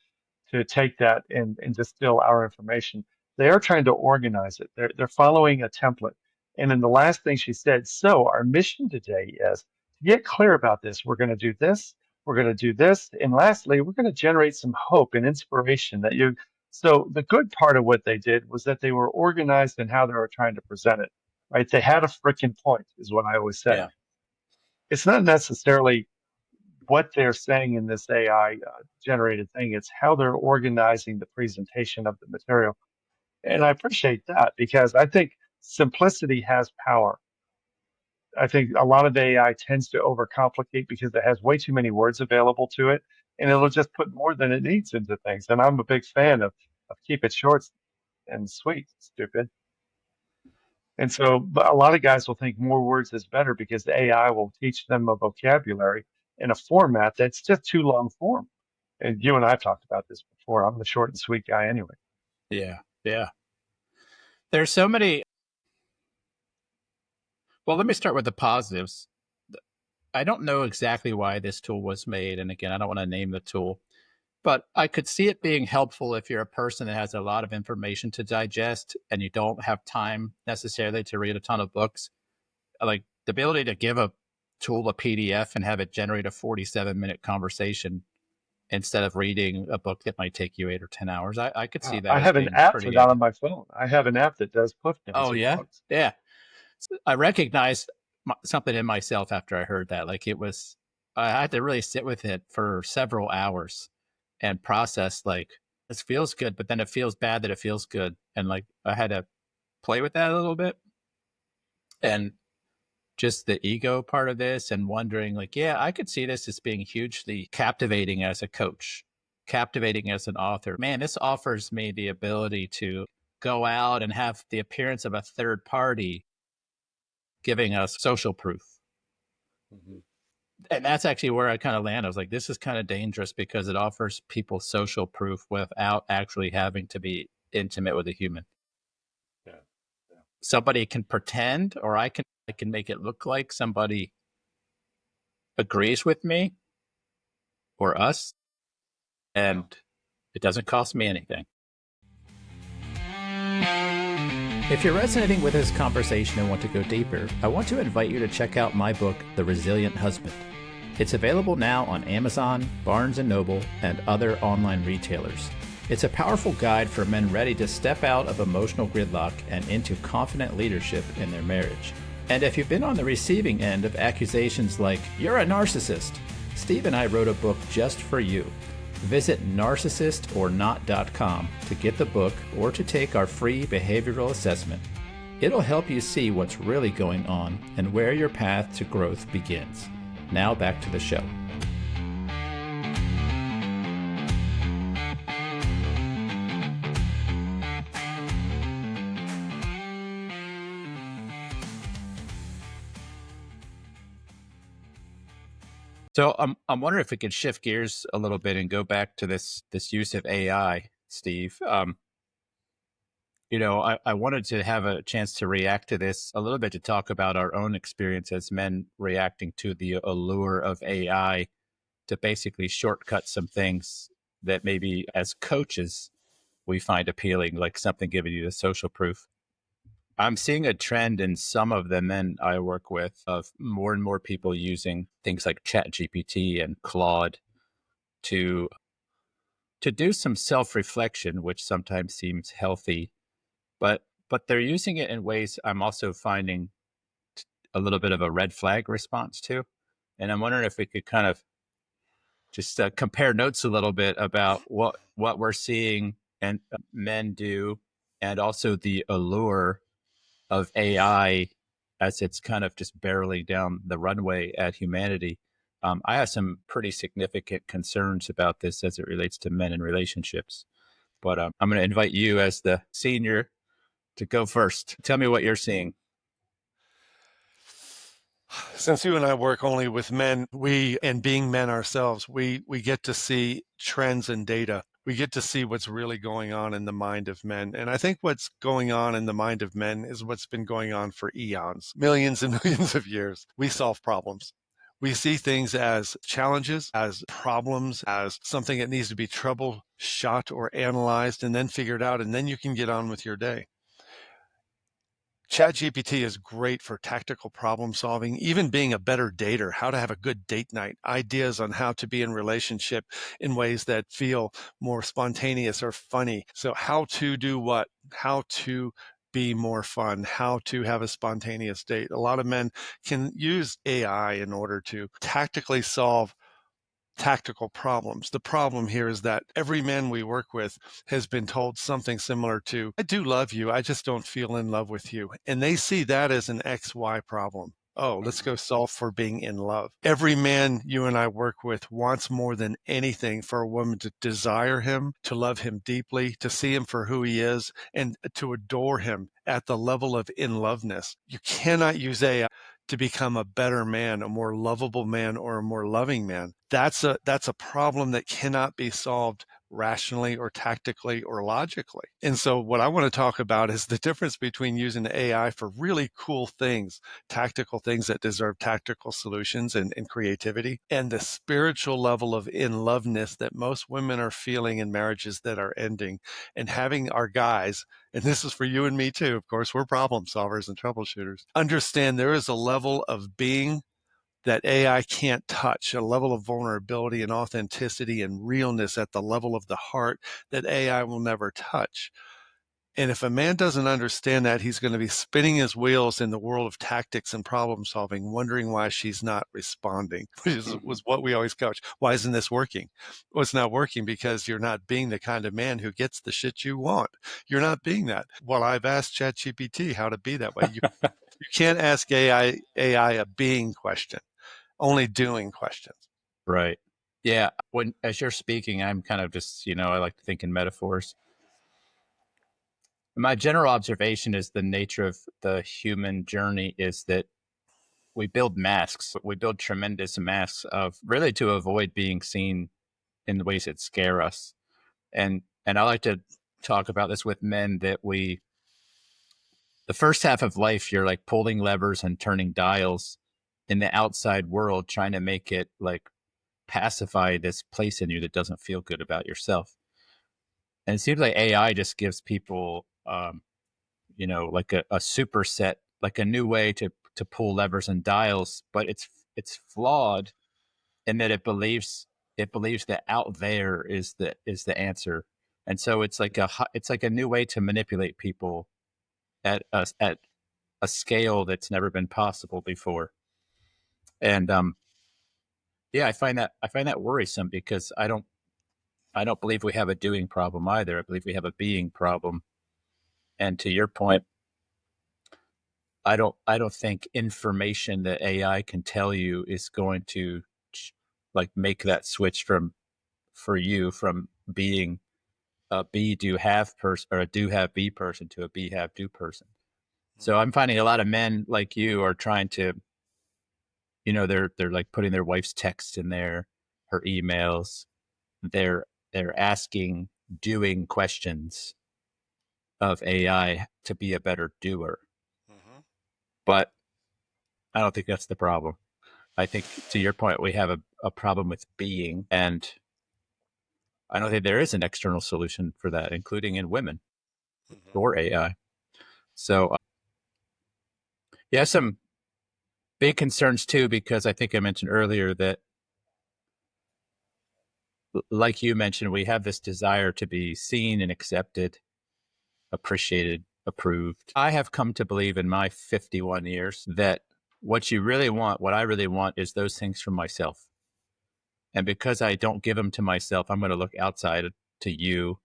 C: to take that and distill our information, they are trying to organize it. They're following a template. And then the last thing she said, so our mission today is to get clear about this. We're going to do this. We're going to do this. And lastly, we're going to generate some hope and inspiration that you. So the good part of what they did was that they were organized in how they were trying to present it, right? They had a freaking point, is what I always say.
B: Yeah.
C: It's not necessarily what they're saying in this AI generated thing. It's how they're organizing the presentation of the material. And I appreciate that because I think simplicity has power. I think a lot of AI tends to overcomplicate because it has way too many words available to it, and it'll just put more than it needs into things. And I'm a big fan of keep it short and sweet, stupid. And so but a lot of guys will think more words is better because the AI will teach them a vocabulary in a format that's just too long form. And you and I have talked about this before. I'm the short and sweet guy anyway.
B: Yeah. Yeah. There's so many. Well, let me start with the positives. I don't know exactly why this tool was made. And again, I don't want to name the tool, but I could see it being helpful if you're a person that has a lot of information to digest and you don't have time necessarily to read a ton of books. Like the ability to give a tool a PDF and have it generate a 47-minute conversation instead of reading a book that might take you 8 or 10 hours. I could see that
C: I
B: as
C: have an
B: being
C: app for
B: pretty
C: that
B: good.
C: on my phone. I have an app that does cliff notes
B: Oh,
C: of
B: yeah?
C: books.
B: Yeah. I recognized something in myself after I heard that. Like I had to really sit with it for several hours and process like, this feels good, but then it feels bad that it feels good. And like, I had to play with that a little bit. And just the ego part of this and wondering like, yeah, I could see this as being hugely captivating as a coach, captivating as an author. Man, this offers me the ability to go out and have the appearance of a third party giving us social proof. Mm-hmm. And that's actually where I kind of land. I was like, this is kind of dangerous because it offers people social proof without actually having to be intimate with a human. Yeah. Yeah. Somebody can pretend, or I can make it look like somebody agrees with me or us, and it doesn't cost me anything. If you're resonating with this conversation and want to go deeper, I want to invite you to check out my book, The Resilient Husband. It's available now on Amazon, Barnes & Noble, and other online retailers. It's a powerful guide for men ready to step out of emotional gridlock and into confident leadership in their marriage. And if you've been on the receiving end of accusations like, you're a narcissist, Steve and I wrote a book just for you. Visit narcissistornot.com to get the book or to take our free behavioral assessment. It'll help you see what's really going on and where your path to growth begins. Now back to the show. So I'm wondering if we could shift gears a little bit and go back to this use of AI, Steve. I wanted to have a chance to react to this a little bit, to talk about our own experience as men reacting to the allure of AI to basically shortcut some things that maybe as coaches we find appealing, like something giving you the social proof. I'm seeing a trend in some of the men I work with of more and more people using things like ChatGPT and Claude to do some self-reflection, which sometimes seems healthy, but they're using it in ways I'm also finding a little bit of a red flag response to. And I'm wondering if we could kind of just compare notes a little bit about what we're seeing and men do, and also the allure of AI as it's kind of just barreling down the runway at humanity. I have some pretty significant concerns about this as it relates to men in relationships. But I'm going to invite you as the senior to go first. Tell me what you're seeing.
A: Since you and I work only with men, and being men ourselves, we get to see trends and data. We get to see what's really going on in the mind of men. And I think what's going on in the mind of men is what's been going on for eons, millions and millions of years. We solve problems. We see things as challenges, as problems, as something that needs to be troubleshot or analyzed and then figured out, and then you can get on with your day. ChatGPT is great for tactical problem solving, even being a better dater, how to have a good date night, ideas on how to be in relationship in ways that feel more spontaneous or funny. So how to do what, how to be more fun, how to have a spontaneous date. A lot of men can use AI in order to tactically solve tactical problems. The problem here is that every man we work with has been told something similar to, I do love you, I just don't feel in love with you. And they see that as an XY problem. Oh, let's go solve for being in love. Every man you and I work with wants more than anything for a woman to desire him, to love him deeply, to see him for who he is, and to adore him at the level of in-loveness. You cannot use AI to become a better man, a more lovable man, or a more loving man. That's a problem that cannot be solved rationally or tactically or logically. And so what I want to talk about is the difference between using AI for really cool things, tactical things that deserve tactical solutions and creativity, and the spiritual level of in-loveness that most women are feeling in marriages that are ending, and having our guys, and this is for you and me too, of course, we're problem solvers and troubleshooters, understand there is a level of being that AI can't touch, a level of vulnerability and authenticity and realness at the level of the heart that AI will never touch. And if a man doesn't understand that, he's going to be spinning his wheels in the world of tactics and problem solving, wondering why she's not responding, which was what we always coach. Why isn't this working? Well, it's not working because you're not being the kind of man who gets the shit you want. You're not being that. Well, I've asked ChatGPT how to be that way. You can't ask AI a being question, only doing questions.
B: Right. Yeah. As you're speaking, I'm kind of just, I like to think in metaphors. My general observation is the nature of the human journey is that we build masks. We build tremendous masks of really to avoid being seen in the ways that scare us. And I like to talk about this with men that the first half of life, you're like pulling levers and turning dials in the outside world, trying to make it like pacify this place in you that doesn't feel good about yourself. And it seems like AI just gives people, like a superset, like a new way to pull levers and dials, but it's flawed in that it believes that out there is the answer, and so it's like a new way to manipulate people at a scale that's never been possible before. And yeah, I find that worrisome because I don't believe we have a doing problem either. I believe we have a being problem. And to your point, I don't think information that AI can tell you is going to like make that switch from being a be do have person or a do have be person to a be have do person. So I'm finding a lot of men like you are trying to, they're like putting their wife's text in there, her emails. They're asking doing questions of AI to be a better doer. Mm-hmm. But I don't think that's the problem. I think to your point, we have a problem with being, and I don't think there is an external solution for that, including in women or AI. So Yeah, some big concerns too, because I think I mentioned earlier that, like you mentioned, we have this desire to be seen and accepted, appreciated, approved. I have come to believe in my 51 years that what you really want, what I really want, is those things from myself. And because I don't give them to myself, I'm going to look outside to you,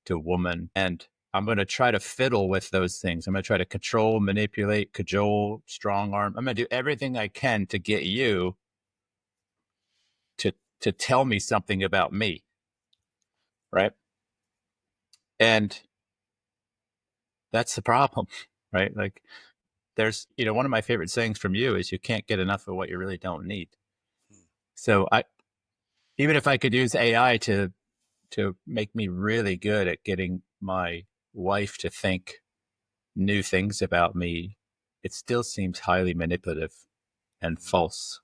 B: to woman, and I'm going to try to fiddle with those things. I'm going to try to control, manipulate, cajole, strong arm. I'm going to do everything I can to get you to tell me something about me, right? And that's the problem, right? Like, there's, one of my favorite sayings from you is you can't get enough of what you really don't need. So even if I could use AI to make me really good at getting my wife to think new things about me, it still seems highly manipulative and false.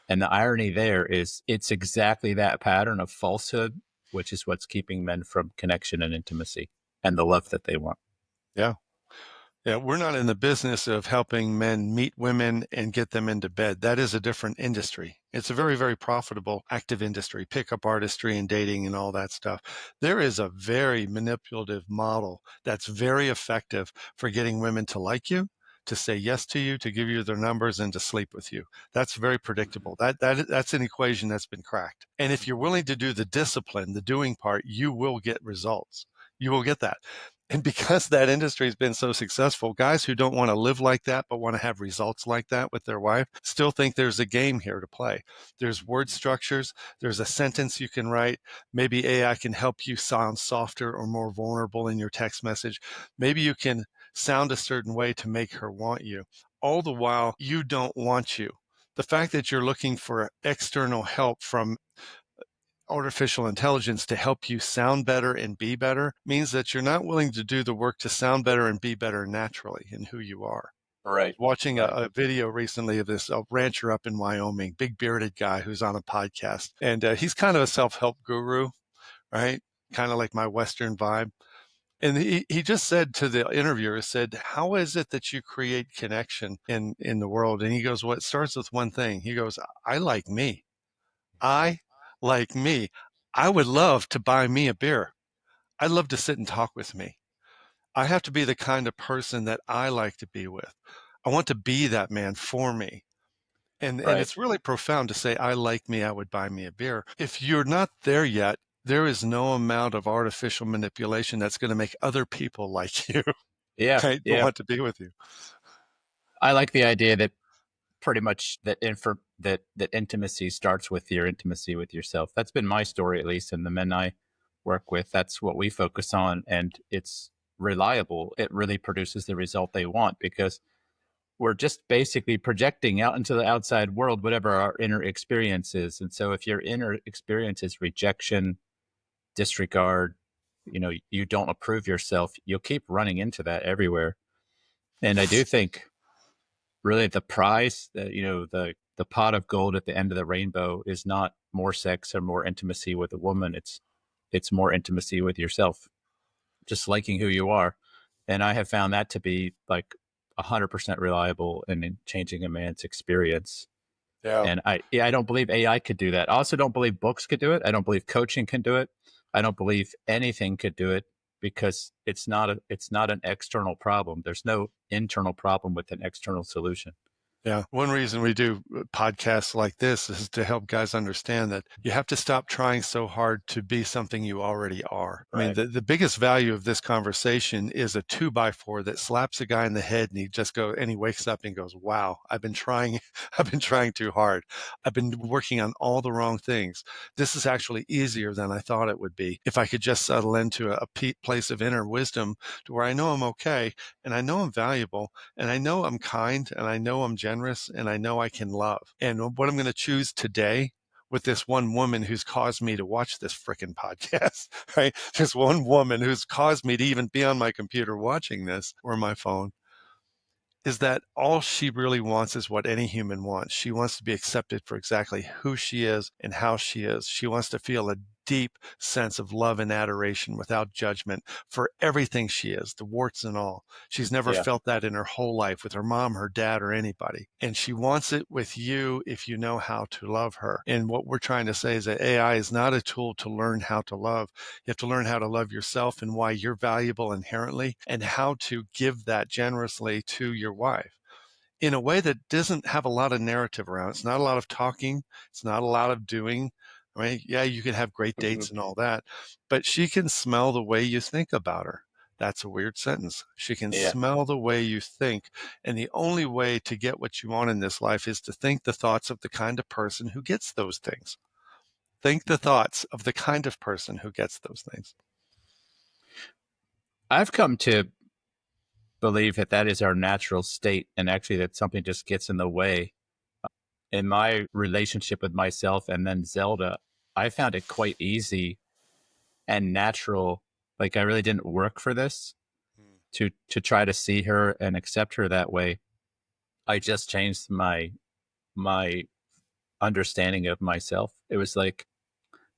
B: And the irony there is it's exactly that pattern of falsehood, which is what's keeping men from connection and intimacy and the love that they want.
A: Yeah. Yeah, we're not in the business of helping men meet women and get them into bed. That is a different industry. It's a very, very profitable, active industry, pickup artistry and dating and all that stuff. There is a very manipulative model that's very effective for getting women to like you, to say yes to you, to give you their numbers, and to sleep with you. That's very predictable. That's an equation that's been cracked. And if you're willing to do the discipline, the doing part, you will get results. You will get that. And because that industry has been so successful, guys who don't want to live like that, but want to have results like that with their wife, still think there's a game here to play. There's word structures. There's a sentence you can write. Maybe AI can help you sound softer or more vulnerable in your text message. Maybe you can sound a certain way to make her want you. All the while, you don't want you. The fact that you're looking for external help from artificial intelligence to help you sound better and be better means that you're not willing to do the work to sound better and be better naturally in who you are.
B: Right.
A: Watching a video recently of this rancher up in Wyoming, big bearded guy who's on a podcast. And he's kind of a self-help guru, right? Kind of like my Western vibe. And he just said to the interviewer, said, how is it that you create connection in the world? And he goes, well, it starts with one thing. He goes, I like me. I like me. I would love to buy me a beer. I'd love to sit and talk with me. I have to be the kind of person that I like to be with. I want to be that man for me. And it's really profound to say, I like me, I would buy me a beer. If you're not there yet, there is no amount of artificial manipulation that's going to make other people like you.
B: Yeah.
A: Right?
B: Yeah.
A: Want to be with you.
B: I like the idea that pretty much that intimacy starts with your intimacy with yourself. That's been my story, at least, and the men I work with. That's what we focus on, and it's reliable. It really produces the result they want because we're just basically projecting out into the outside world whatever our inner experience is. And so if your inner experience is rejection, disregard, you don't approve yourself, you'll keep running into that everywhere. And I do think really the prize, the pot of gold at the end of the rainbow is not more sex or more intimacy with a woman. It's more intimacy with yourself, just liking who you are. And I have found that to be like 100% reliable in changing a man's experience.
A: Yeah.
B: And I don't believe AI could do that. I also don't believe books could do it. I don't believe coaching can do it. I don't believe anything could do it because it's not an external problem. There's no internal problem with an external solution.
A: Yeah. One reason we do podcasts like this is to help guys understand that you have to stop trying so hard to be something you already are. Right. I mean, the biggest value of this conversation is a 2x4 that slaps a guy in the head and he wakes up and goes, wow, I've been trying too hard. I've been working on all the wrong things. This is actually easier than I thought it would be. If I could just settle into a place of inner wisdom to where I know I'm okay and I know I'm valuable and I know I'm kind and I know I'm generous and I know I can love. And what I'm going to choose today with this one woman who's caused me to watch this frickin' podcast, right? This one woman who's caused me to even be on my computer watching this or my phone, is that all she really wants is what any human wants. She wants to be accepted for exactly who she is and how she is. She wants to feel a deep sense of love and adoration without judgment for everything she is, the warts and all. She's never felt that in her whole life with her mom, her dad, or anybody. And she wants it with you if you know how to love her. And what we're trying to say is that AI is not a tool to learn how to love. You have to learn how to love yourself and why you're valuable inherently, and how to give that generously to your wife in a way that doesn't have a lot of narrative around it. It's not a lot of talking. It's not a lot of doing. Right? Yeah, you can have great dates and all that, but she can smell the way you think about her. That's a weird sentence. She can smell the way you think. And the only way to get what you want in this life is to think the thoughts of the kind of person who gets those things. Think the thoughts of the kind of person who gets those things.
B: I've come to believe that that is our natural state, and actually that something just gets in the way. In my relationship with myself and then Zelda, I found it quite easy and natural. Like, I really didn't work for this to try to see her and accept her that way. I just changed my understanding of myself. It was like,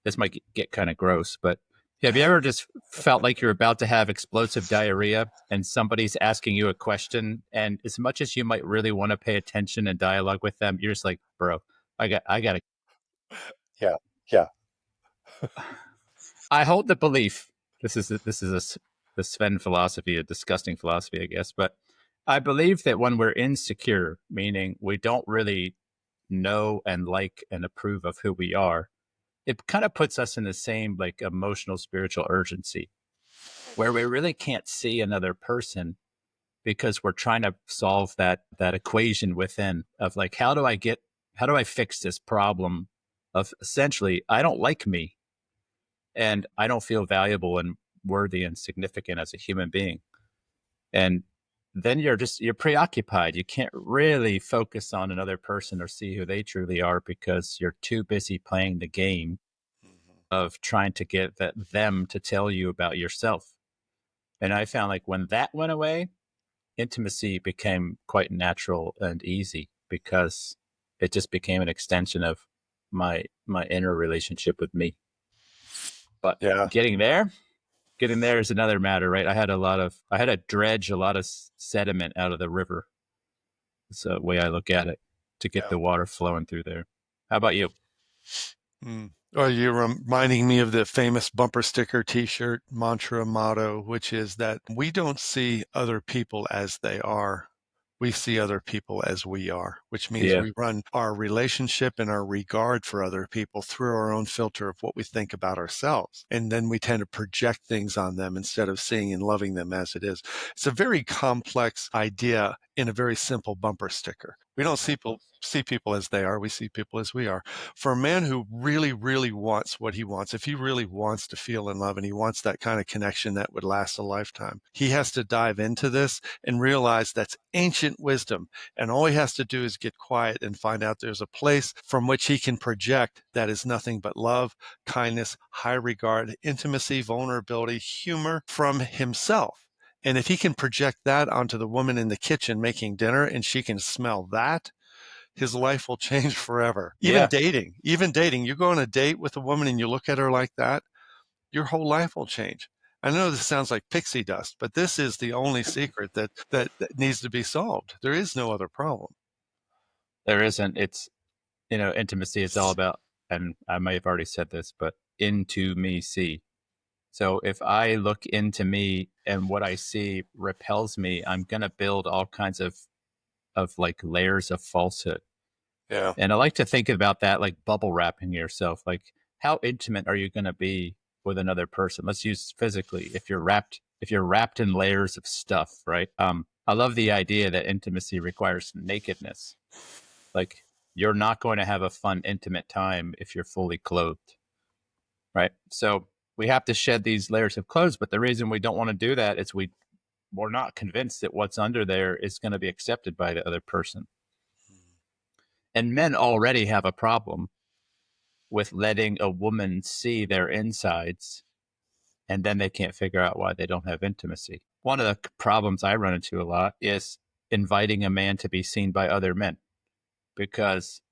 B: this might get kind of gross, but have you ever just felt like you're about to have explosive diarrhea and somebody's asking you a question, and as much as you might really want to pay attention and dialogue with them, you're just like, bro, I got to.
C: Yeah. Yeah.
B: I hold the belief. This is the Sven philosophy, a disgusting philosophy, I guess, but I believe that when we're insecure, meaning we don't really know and like and approve of who we are, it kind of puts us in the same like emotional, spiritual urgency where we really can't see another person because we're trying to solve that equation within of like, how do I fix this problem of essentially, I don't like me and I don't feel valuable and worthy and significant as a human being. And then you're preoccupied. You can't really focus on another person or see who they truly are because you're too busy playing the game of trying to get them to tell you about yourself. And I found like when that went away, intimacy became quite natural and easy because it just became an extension of my inner relationship with me. But getting there is another matter, right? I had to dredge a lot of sediment out of the river. That's the way I look at it, to get the water flowing through there. How about you?
A: Oh, you're reminding me of the famous bumper sticker T-shirt mantra motto, which is that we don't see other people as they are. We see other people as we are, which means we run our relationship and our regard for other people through our own filter of what we think about ourselves. And then we tend to project things on them instead of seeing and loving them as it is. It's a very complex idea in a very simple bumper sticker. We don't see people as they are. We see people as we are. For a man who really, really wants what he wants, if he really wants to feel in love and he wants that kind of connection that would last a lifetime, he has to dive into this and realize that's ancient wisdom. And all he has to do is get quiet and find out there's a place from which he can project that is nothing but love, kindness, high regard, intimacy, vulnerability, humor from himself. And if he can project that onto the woman in the kitchen making dinner and she can smell that, his life will change forever. Even dating, you go on a date with a woman and you look at her like that, your whole life will change. I know this sounds like pixie dust, but this is the only secret that needs to be solved. There is no other problem.
B: There isn't. It's, intimacy is all about, and I may have already said this, but into me see. So if I look into me and what I see repels me, I'm going to build all kinds of like layers of falsehood.
A: Yeah.
B: And I like to think about that like bubble wrapping yourself. Like, how intimate are you going to be with another person? Let's use physically. If you're wrapped in layers of stuff, right? I love the idea that intimacy requires nakedness. Like, you're not going to have a fun, intimate time if you're fully clothed, right? So we have to shed these layers of clothes. But the reason we don't want to do that is we're not convinced that what's under there is going to be accepted by the other person. And men already have a problem with letting a woman see their insides, and then they can't figure out why they don't have intimacy. One of the problems I run into a lot is inviting a man to be seen by other men, because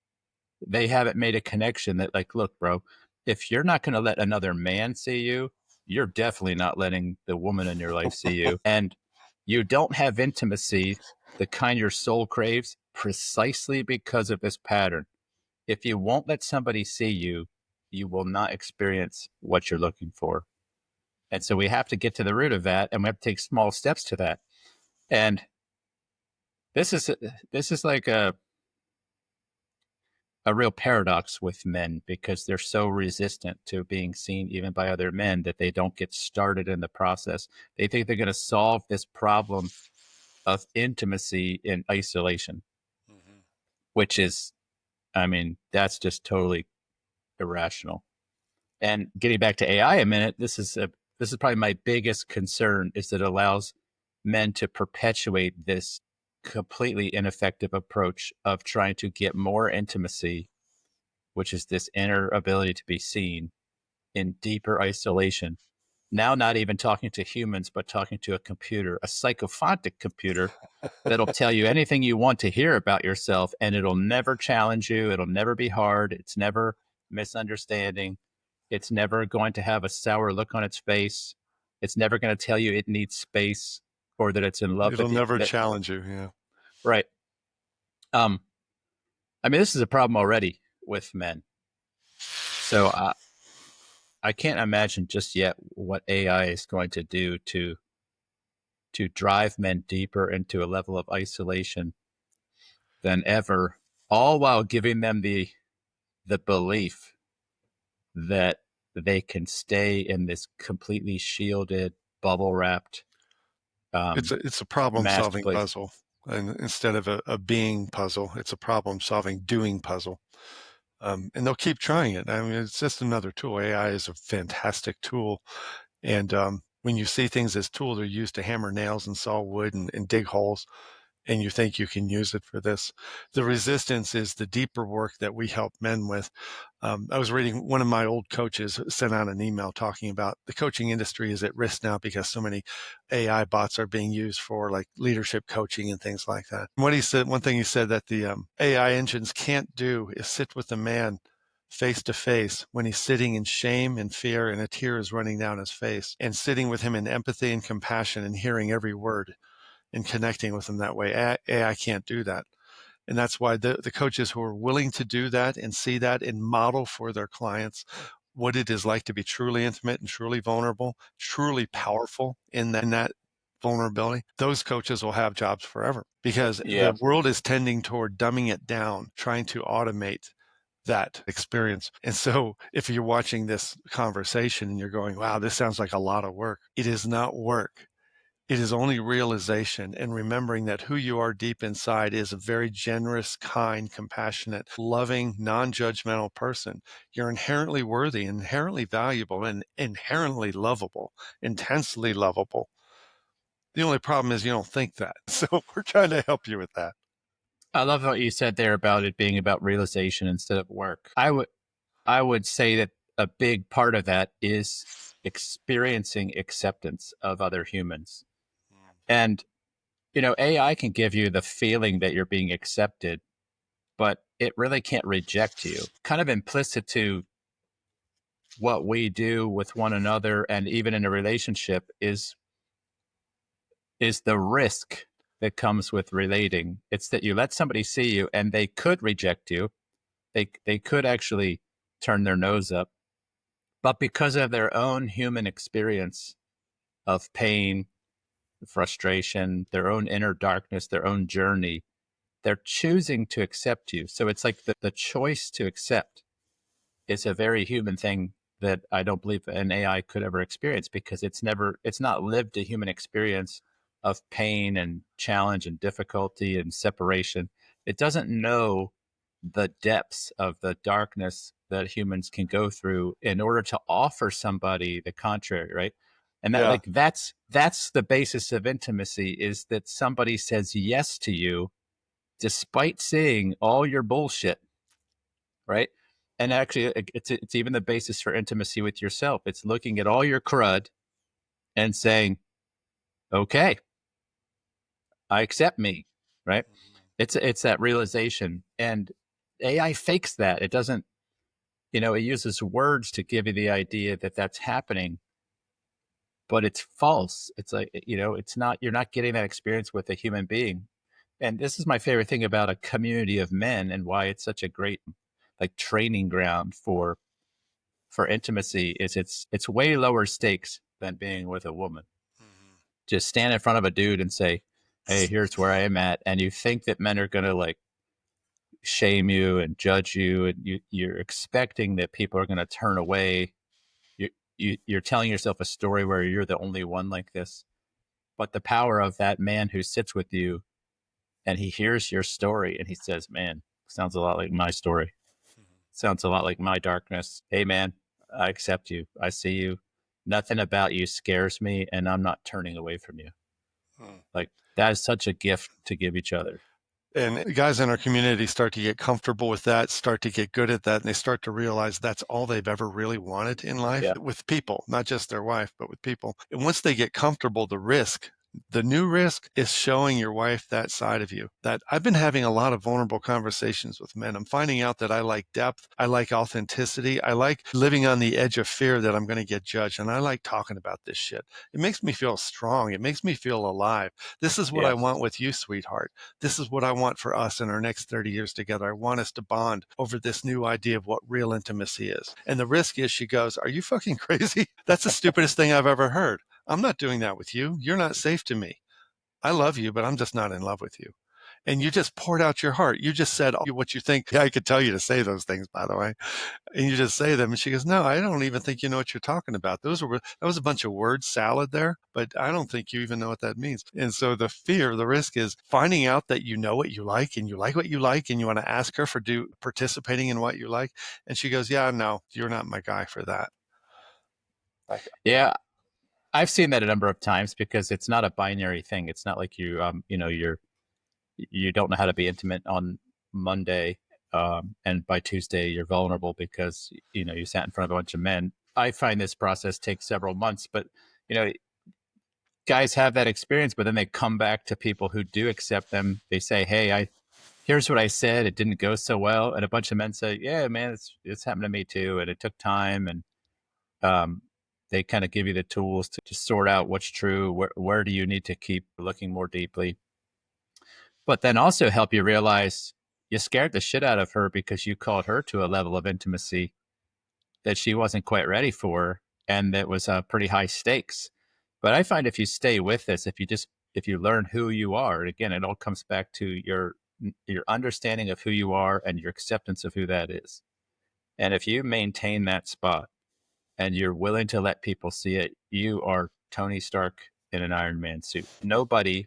B: they haven't made a connection that like, look, bro, if you're not going to let another man see you, you're definitely not letting the woman in your life see you. And you don't have intimacy, the kind your soul craves, precisely because of this pattern. If you won't let somebody see you, you will not experience what you're looking for. And so we have to get to the root of that, and we have to take small steps to that. And this is like a real paradox with men, because they're so resistant to being seen even by other men that they don't get started in the process. They think they're going to solve this problem of intimacy in isolation, which is, I mean, that's just totally irrational. And getting back to AI a minute, this is probably my biggest concern, is that it allows men to perpetuate this completely ineffective approach of trying to get more intimacy, which is this inner ability to be seen, in deeper isolation. Now, not even talking to humans, but talking to a computer, a psychophonic computer that'll tell you anything you want to hear about yourself, and it'll never challenge you. It'll never be hard. It's never misunderstanding. It's never going to have a sour look on its face. It's never going to tell you it needs space or that it's in love
A: It'll
B: with you.
A: never challenge you. Yeah.
B: Right. I mean, this is a problem already with men. So I can't imagine just yet what AI is going to do to drive men deeper into a level of isolation than ever, all while giving them the belief that they can stay in this completely shielded, bubble wrapped
A: It's a problem
B: masked
A: solving
B: place.
A: puzzle. And instead of a being puzzle, it's a problem solving doing puzzle. And they'll keep trying it. I mean, it's just another tool. AI is a fantastic tool. And when you see things as tools are used to hammer nails and saw wood and dig holes, and you think you can use it for this, the resistance is the deeper work that we help men with. I was reading, one of my old coaches sent out an email talking about the coaching industry is at risk now because so many AI bots are being used for like leadership coaching and things like that. And what he said, one thing he said that the AI engines can't do is sit with the man face to face when he's sitting in shame and fear and a tear is running down his face, and sitting with him in empathy and compassion and hearing every word and connecting with him that way. AI can't do that. And that's why the coaches who are willing to do that and see that and model for their clients what it is like to be truly intimate and truly vulnerable, truly powerful in that vulnerability, those coaches will have jobs forever, because the world is tending toward dumbing it down, trying to automate that experience. And so if you're watching this conversation and you're going, wow, this sounds like a lot of work, it is not work. It is only realization and remembering that who you are deep inside is a very generous, kind, compassionate, loving, non-judgmental person. You're inherently worthy, inherently valuable, and inherently lovable, intensely lovable. The only problem is you don't think that. So we're trying to help you with that.
B: I love what you said there about it being about realization instead of work. I would say that a big part of that is experiencing acceptance of other humans. And, you know, AI can give you the feeling that you're being accepted, but it really can't reject you. Kind of implicit to what we do with one another and even in a relationship is the risk that comes with relating. It's that you let somebody see you and they could reject you. They could actually turn their nose up, but because of their own human experience of pain, frustration, their own inner darkness, their own journey, they're choosing to accept you. So it's like the choice to accept is a very human thing that I don't believe an AI could ever experience, because it's not lived a human experience of pain and challenge and difficulty and separation. It doesn't know the depths of the darkness that humans can go through in order to offer somebody the contrary, right? And that, like, that's the basis of intimacy, is that somebody says yes to you despite seeing all your bullshit, right? And actually, it's even the basis for intimacy with yourself. It's looking at all your crud and saying, "Okay, I accept me," right? It's that realization, and AI fakes that. It doesn't you know, it uses words to give you the idea that that's happening, but it's false. It's like, you know, it's not, you're not getting that experience with a human being. And this is my favorite thing about a community of men and why it's such a great like training ground for intimacy is it's way lower stakes than being with a woman. Just stand in front of a dude and say, "Hey, here's where I am at," and you think that men are gonna like shame you and judge you, and you're expecting that people are gonna turn away. You're telling yourself a story where you're the only one like this. But the power of that man who sits with you and he hears your story and he says, "Man, sounds a lot like my story. Sounds a lot like my darkness. Hey, man, I accept you. I see you. Nothing about you scares me, and I'm not turning away from you." Like, that is such a gift to give each other.
A: And guys in our community start to get comfortable with that, start to get good at that, and they start to realize that's all they've ever really wanted in life with people, not just their wife, but with people. And once they get comfortable, the new risk is showing your wife that side of you. That I've been having a lot of vulnerable conversations with men. I'm finding out that I like depth. I like authenticity. I like living on the edge of fear that I'm going to get judged. And I like talking about this shit. It makes me feel strong. It makes me feel alive. This is what I want with you, sweetheart. This is what I want for us in our next 30 years together. I want us to bond over this new idea of what real intimacy is. And the risk is she goes, "Are you fucking crazy? That's the stupidest thing I've ever heard. I'm not doing that with you. You're not safe to me. I love you, but I'm just not in love with you." And you just poured out your heart. You just said what you think. Yeah, I could tell you to say those things, by the way. And you just say them. And she goes, "No, I don't even think you know what you're talking about. That was a bunch of word salad there, but I don't think you even know what that means." And so the risk is finding out that you know what you like and you like what you like and you want to ask her for participating in what you like. And she goes, "Yeah, no, you're not my guy for that."
B: Yeah, I've seen that a number of times because it's not a binary thing. It's not like you know, you don't know how to be intimate on Monday, and by Tuesday you're vulnerable because you know you sat in front of a bunch of men. I find this process takes several months, but you know, guys have that experience, but then they come back to people who do accept them. They say, "Hey, here's what I said. It didn't go so well," and a bunch of men say, "Yeah, man, it's happened to me too, and it took time." And um, they kind of give you the tools to just sort out what's true. Where do you need to keep looking more deeply? But then also help you realize you scared the shit out of her because you called her to a level of intimacy that she wasn't quite ready for, and that was pretty high stakes. But I find if you stay with this, if you learn who you are, and again, it all comes back to your understanding of who you are and your acceptance of who that is. And if you maintain that spot and you're willing to let people see it, you are Tony Stark in an Iron Man suit. Nobody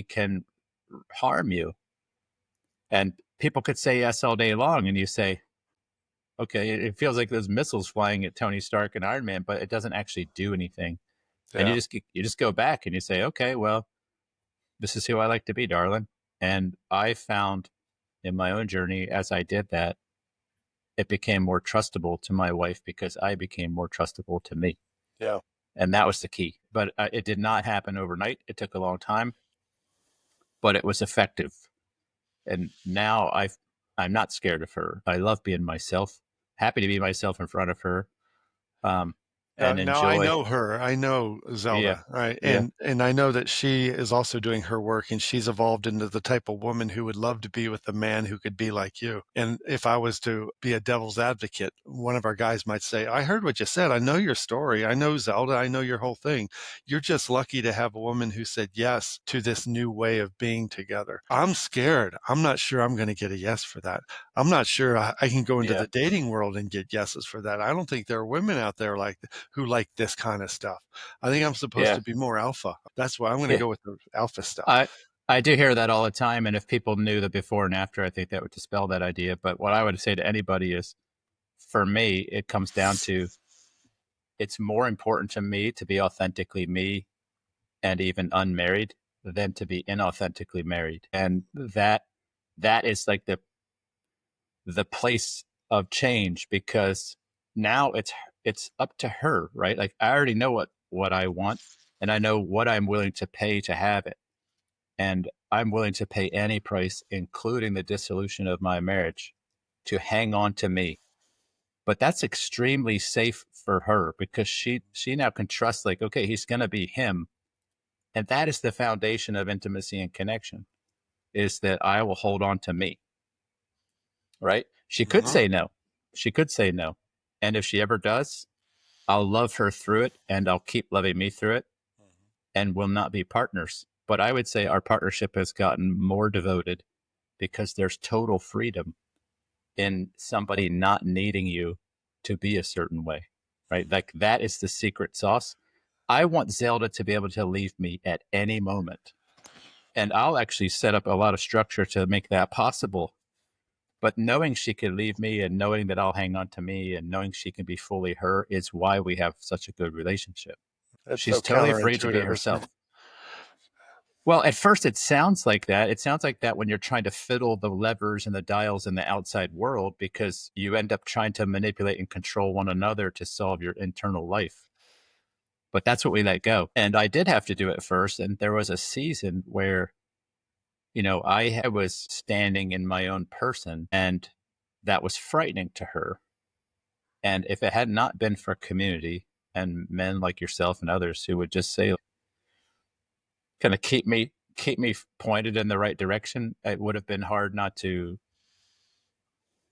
B: can harm you. And people could say yes all day long, and you say, okay, it feels like those missiles flying at Tony Stark and Iron Man, but it doesn't actually do anything. Yeah. And you just go back and you say, okay, well, this is who I like to be, darling. And I found in my own journey, as I did that, it became more trustable to my wife because I became more trustable to me.
A: Yeah.
B: And that was the key. But it did not happen overnight. It took a long time, but it was effective. And now I'm not scared of her. I love being myself, happy to be myself in front of her. And
A: Now I
B: enjoy.
A: know her. I know Zelda, right?
B: Yeah.
A: And I know that she is also doing her work, and she's evolved into the type of woman who would love to be with a man who could be like you. And if I was to be a devil's advocate, one of our guys might say, "I heard what you said. I know your story. I know Zelda. I know your whole thing. You're just lucky to have a woman who said yes to this new way of being together. I'm scared. I'm not sure I'm going to get a yes for that. I'm not sure I can go into the dating world and get yeses for that. I don't think there are women out there who like this kind of stuff. I think I'm supposed to be more alpha. That's why I'm going to go with the alpha stuff."
B: I do hear that all the time. And if people knew the before and after, I think that would dispel that idea. But what I would say to anybody is, for me, it comes down to, it's more important to me to be authentically me and even unmarried than to be inauthentically married. And that is like the place of change, because now it's up to her, right? Like, I already know what I want, and I know what I'm willing to pay to have it. And I'm willing to pay any price, including the dissolution of my marriage, to hang on to me. But that's extremely safe for her because she now can trust, like, okay, he's going to be him. And that is the foundation of intimacy and connection, is that I will hold on to me, right? She could say no. She could say no. And if she ever does, I'll love her through it, and I'll keep loving me through it, and we'll not be partners. But I would say our partnership has gotten more devoted because there's total freedom in somebody not needing you to be a certain way, right? Like, that is the secret sauce. I want Zelda to be able to leave me at any moment. And I'll actually set up a lot of structure to make that possible. But knowing she could leave me and knowing that I'll hang on to me and knowing she can be fully her is why we have such a good relationship.
A: That's
B: She's
A: so
B: totally free to be
A: counterintuitive, isn't
B: herself.
A: it?
B: Well, at first it sounds like that. It sounds like that when you're trying to fiddle the levers and the dials in the outside world, because you end up trying to manipulate and control one another to solve your internal life. But that's what we let go. And I did have to do it first. And there was a season where, I was standing in my own person, and that was frightening to her. And if it had not been for community and men like yourself and others who would just say, kind of keep me pointed in the right direction, it would have been hard not to,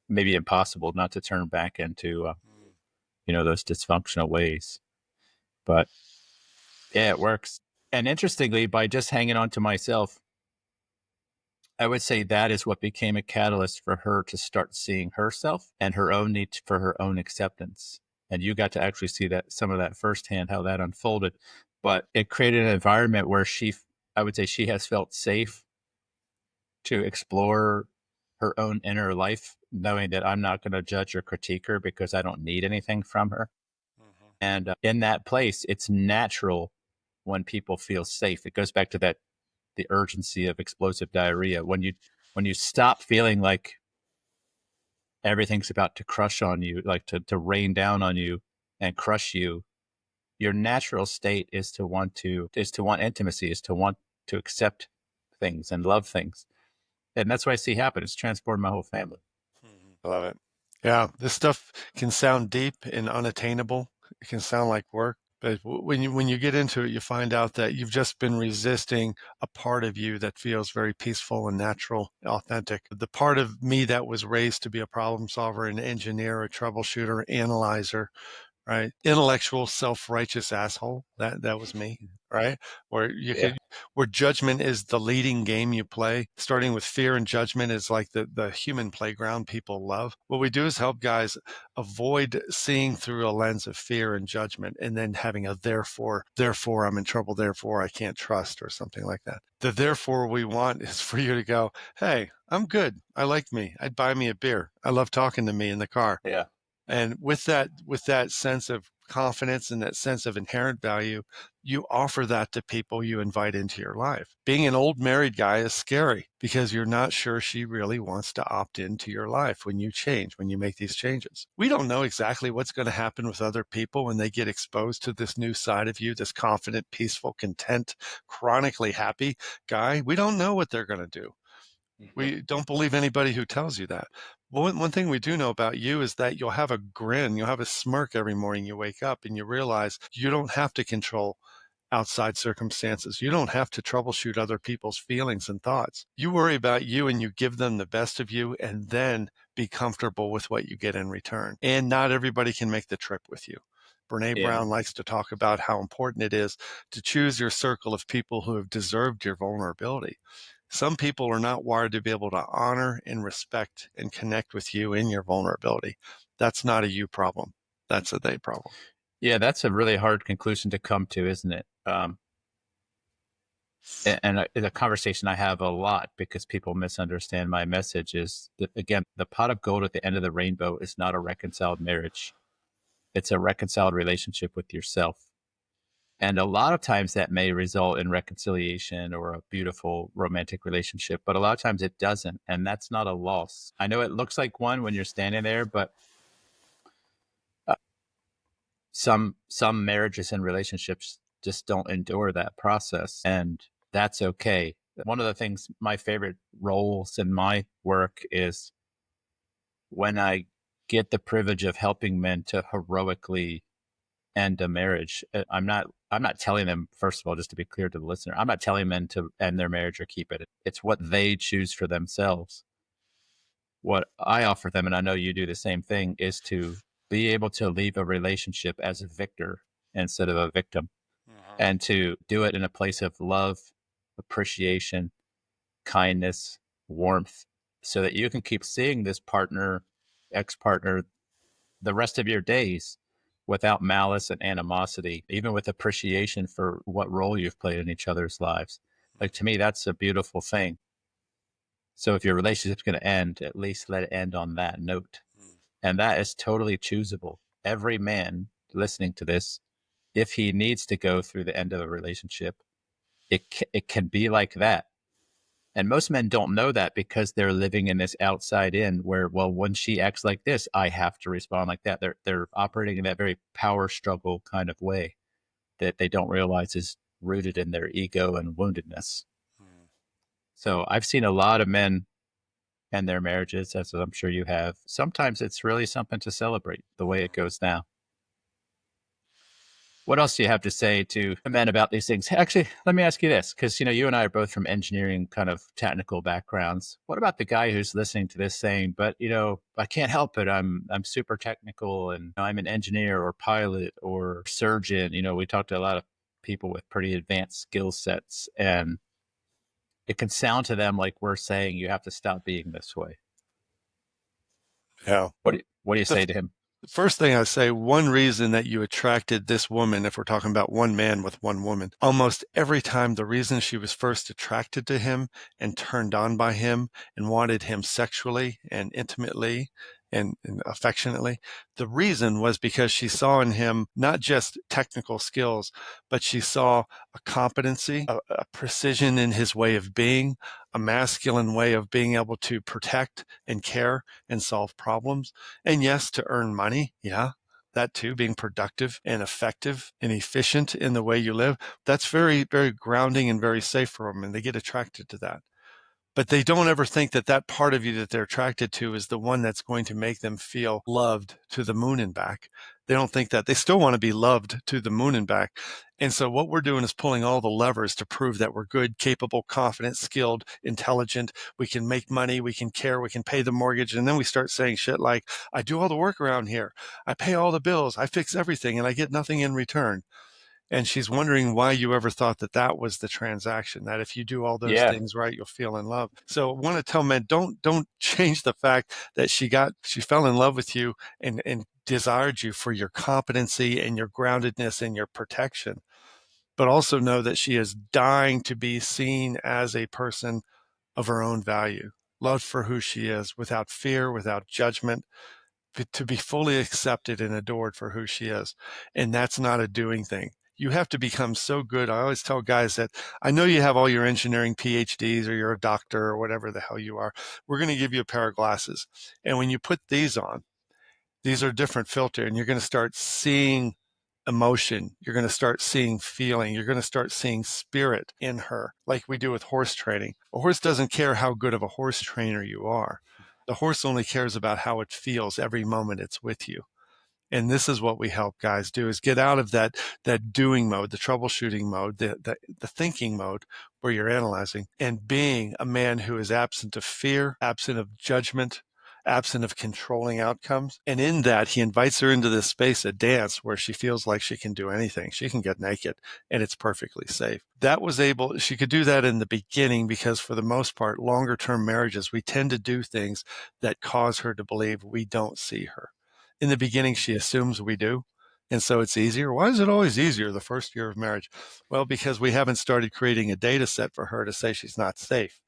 B: maybe impossible not to turn back into, those dysfunctional ways. But yeah, it works. And interestingly, by just hanging on to myself, I would say that is what became a catalyst for her to start seeing herself and her own need for her own acceptance. And you got to actually see that, some of that firsthand, how that unfolded. But it created an environment where I would say she has felt safe to explore her own inner life, knowing that I'm not going to judge or critique her because I don't need anything from her. And in that place, it's natural when people feel safe. It goes back to the urgency of explosive diarrhea. When you stop feeling like everything's about to crush on you, like to rain down on you and crush you, your natural state is to want intimacy, is to want to accept things and love things. And that's what I see happen. It's transformed my whole family.
A: I love it. Yeah, this stuff can sound deep and unattainable. It can sound like work, but when you get into it, you find out that you've just been resisting a part of you that feels very peaceful and natural, authentic. The part of me that was raised to be a problem solver, an engineer, a troubleshooter, analyzer, right? Intellectual, self-righteous asshole. That was me, right? Where judgment is the leading game you play, starting with fear and judgment is like the human playground people love. What we do is help guys avoid seeing through a lens of fear and judgment and then having a therefore I'm in trouble, therefore I can't trust, or something like that. The therefore we want is for you to go, hey, I'm good. I like me. I'd buy me a beer. I love talking to me in the car.
B: Yeah.
A: And with that sense of confidence and that sense of inherent value, you offer that to people you invite into your life. Being an old married guy is scary because you're not sure she really wants to opt into your life when you make these changes. We don't know exactly what's going to happen with other people when they get exposed to this new side of you, this confident, peaceful, content, chronically happy guy. We don't know what they're going to do. We don't believe anybody who tells you that. One thing we do know about you is that you'll have a grin, you'll have a smirk every morning you wake up, and you realize you don't have to control outside circumstances. You don't have to troubleshoot other people's feelings and thoughts. You worry about you and you give them the best of you, and then be comfortable with what you get in return. And not everybody can make the trip with you. Brene Brown likes to talk about how important it is to choose your circle of people who have deserved your vulnerability. Some people are not wired to be able to honor and respect and connect with you in your vulnerability. That's not a you problem. That's a they problem.
B: Yeah, that's a really hard conclusion to come to, isn't it? And the conversation I have a lot, because people misunderstand my message, is that, again, the pot of gold at the end of the rainbow is not a reconciled marriage. It's a reconciled relationship with yourself. And a lot of times that may result in reconciliation or a beautiful romantic relationship, but a lot of times it doesn't. And that's not a loss. I know it looks like one when you're standing there, but some marriages and relationships just don't endure that process. And that's okay. One of the things, my favorite roles in my work is when I get the privilege of helping men to heroically end a marriage. I'm not telling them, first of all, just to be clear to the listener, I'm not telling men to end their marriage or keep it. It's what they choose for themselves. What I offer them, and I know you do the same thing, is to be able to leave a relationship as a victor instead of a victim, and to do it in a place of love, appreciation, kindness, warmth, so that you can keep seeing this partner, ex-partner, the rest of your days without malice and animosity, even with appreciation for what role you've played in each other's lives. Like, to me, that's a beautiful thing. So if your relationship's going to end, at least let it end on that note. And that is totally choosable. Every man listening to this, if he needs to go through the end of a relationship, it can be like that. And most men don't know that because they're living in this outside in where, well, when she acts like this, I have to respond like that. They're operating in that very power struggle kind of way that they don't realize is rooted in their ego and woundedness. So I've seen a lot of men and their marriages, as I'm sure you have. Sometimes it's really something to celebrate the way it goes now. What else do you have to say to men about these things? Actually, let me ask you this, because you and I are both from engineering kind of technical backgrounds. What about the guy who's listening to this saying, but I can't help it. I'm super technical and I'm an engineer or pilot or surgeon. We talked to a lot of people with pretty advanced skill sets, and it can sound to them like we're saying you have to stop being this way.
A: Yeah.
B: What do you say to him?
A: First thing I say, one reason that you attracted this woman, if we're talking about one man with one woman, almost every time the reason she was first attracted to him and turned on by him and wanted him sexually and intimately and affectionately, the reason was because she saw in him not just technical skills, but she saw a competency, a precision in his way of being, a masculine way of being able to protect and care and solve problems. And yes, to earn money. Yeah, that too, being productive and effective and efficient in the way you live. That's very, very grounding and very safe for them. And they get attracted to that. But they don't ever think that that part of you that they're attracted to is the one that's going to make them feel loved to the moon and back. They don't think that. They still want to be loved to the moon and back. And so what we're doing is pulling all the levers to prove that we're good, capable, confident, skilled, intelligent. We can make money. We can care. We can pay the mortgage. And then we start saying shit like, I do all the work around here. I pay all the bills. I fix everything and I get nothing in return. And she's wondering why you ever thought that that was the transaction, that if you do all those things right, you'll feel in love. So I want to tell men, don't change the fact that she fell in love with you and desired you for your competency and your groundedness and your protection. But also know that she is dying to be seen as a person of her own value, loved for who she is, without fear, without judgment, to be fully accepted and adored for who she is. And that's not a doing thing. You have to become so good. I always tell guys that I know you have all your engineering PhDs or you're a doctor or whatever the hell you are. We're going to give you a pair of glasses. And when you put these on, these are a different filter and you're going to start seeing emotion. You're going to start seeing feeling. You're going to start seeing spirit in her, like we do with horse training. A horse doesn't care how good of a horse trainer you are. The horse only cares about how it feels every moment it's with you. And this is what we help guys do, is get out of that doing mode, the troubleshooting mode, the thinking mode where you're analyzing, and being a man who is absent of fear, absent of judgment, absent of controlling outcomes. And in that, he invites her into this space, a dance, where she feels like she can do anything. She can get naked and it's perfectly safe. She could do that in the beginning because for the most part, longer term marriages, we tend to do things that cause her to believe we don't see her. In the beginning, she assumes we do. And so it's easier. Why is it always easier the first year of marriage? Well, because we haven't started creating a data set for her to say she's not safe,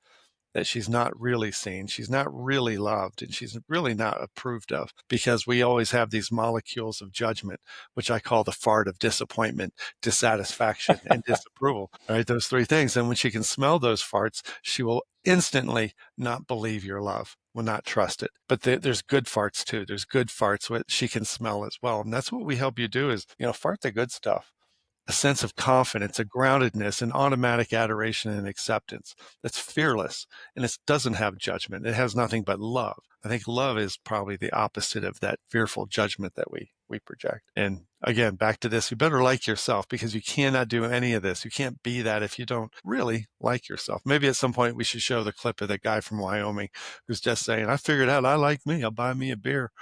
A: that she's not really seen, she's not really loved, and she's really not approved of, because we always have these molecules of judgment, which I call the fart of disappointment, dissatisfaction, and disapproval, right? Those three things. And when she can smell those farts, she will instantly not believe your love, will not trust it. But there's good farts too. There's good farts that she can smell as well. And that's what we help you do is, fart the good stuff. a sense of confidence, a groundedness, an automatic adoration and acceptance that's fearless, and it doesn't have judgment. It has nothing but love. I think love is probably the opposite of that fearful judgment that we project. And again, back to this, you better like yourself, because you cannot do any of this. You can't be that if you don't really like yourself. Maybe at some point we should show the clip of that guy from Wyoming who's just saying, I figured out I like me. I'll buy me a beer.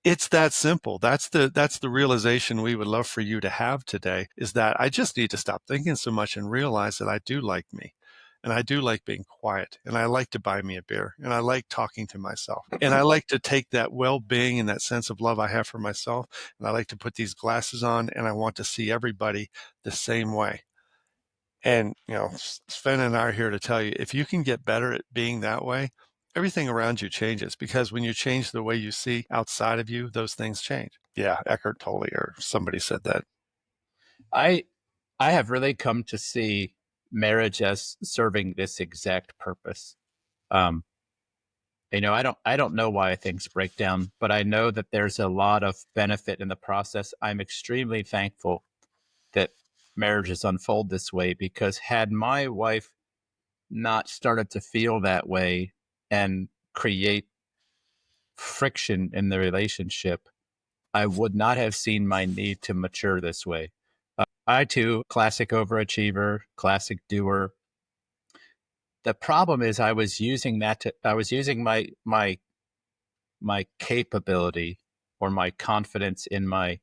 A: It's that simple. That's the realization we would love for you to have today, is that I just need to stop thinking so much and realize that I do like me. And I do like being quiet, and I like to buy me a beer, and I like talking to myself, and I like to take that well-being and that sense of love I have for myself, and I like to put these glasses on, and I want to see everybody the same way. And, Sven and I are here to tell you, if you can get better at being that way, everything around you changes, because when you change the way you see outside of you, those things change. Yeah, Eckhart Tolle or somebody said that.
B: I have really come to see marriage as serving this exact purpose. I don't know why things break down, but I know that there's a lot of benefit in the process. I'm extremely thankful that marriages unfold this way, because had my wife not started to feel that way and create friction in the relationship, I would not have seen my need to mature this way. I too, classic overachiever, classic doer. The problem is I was using my capability, or my confidence in my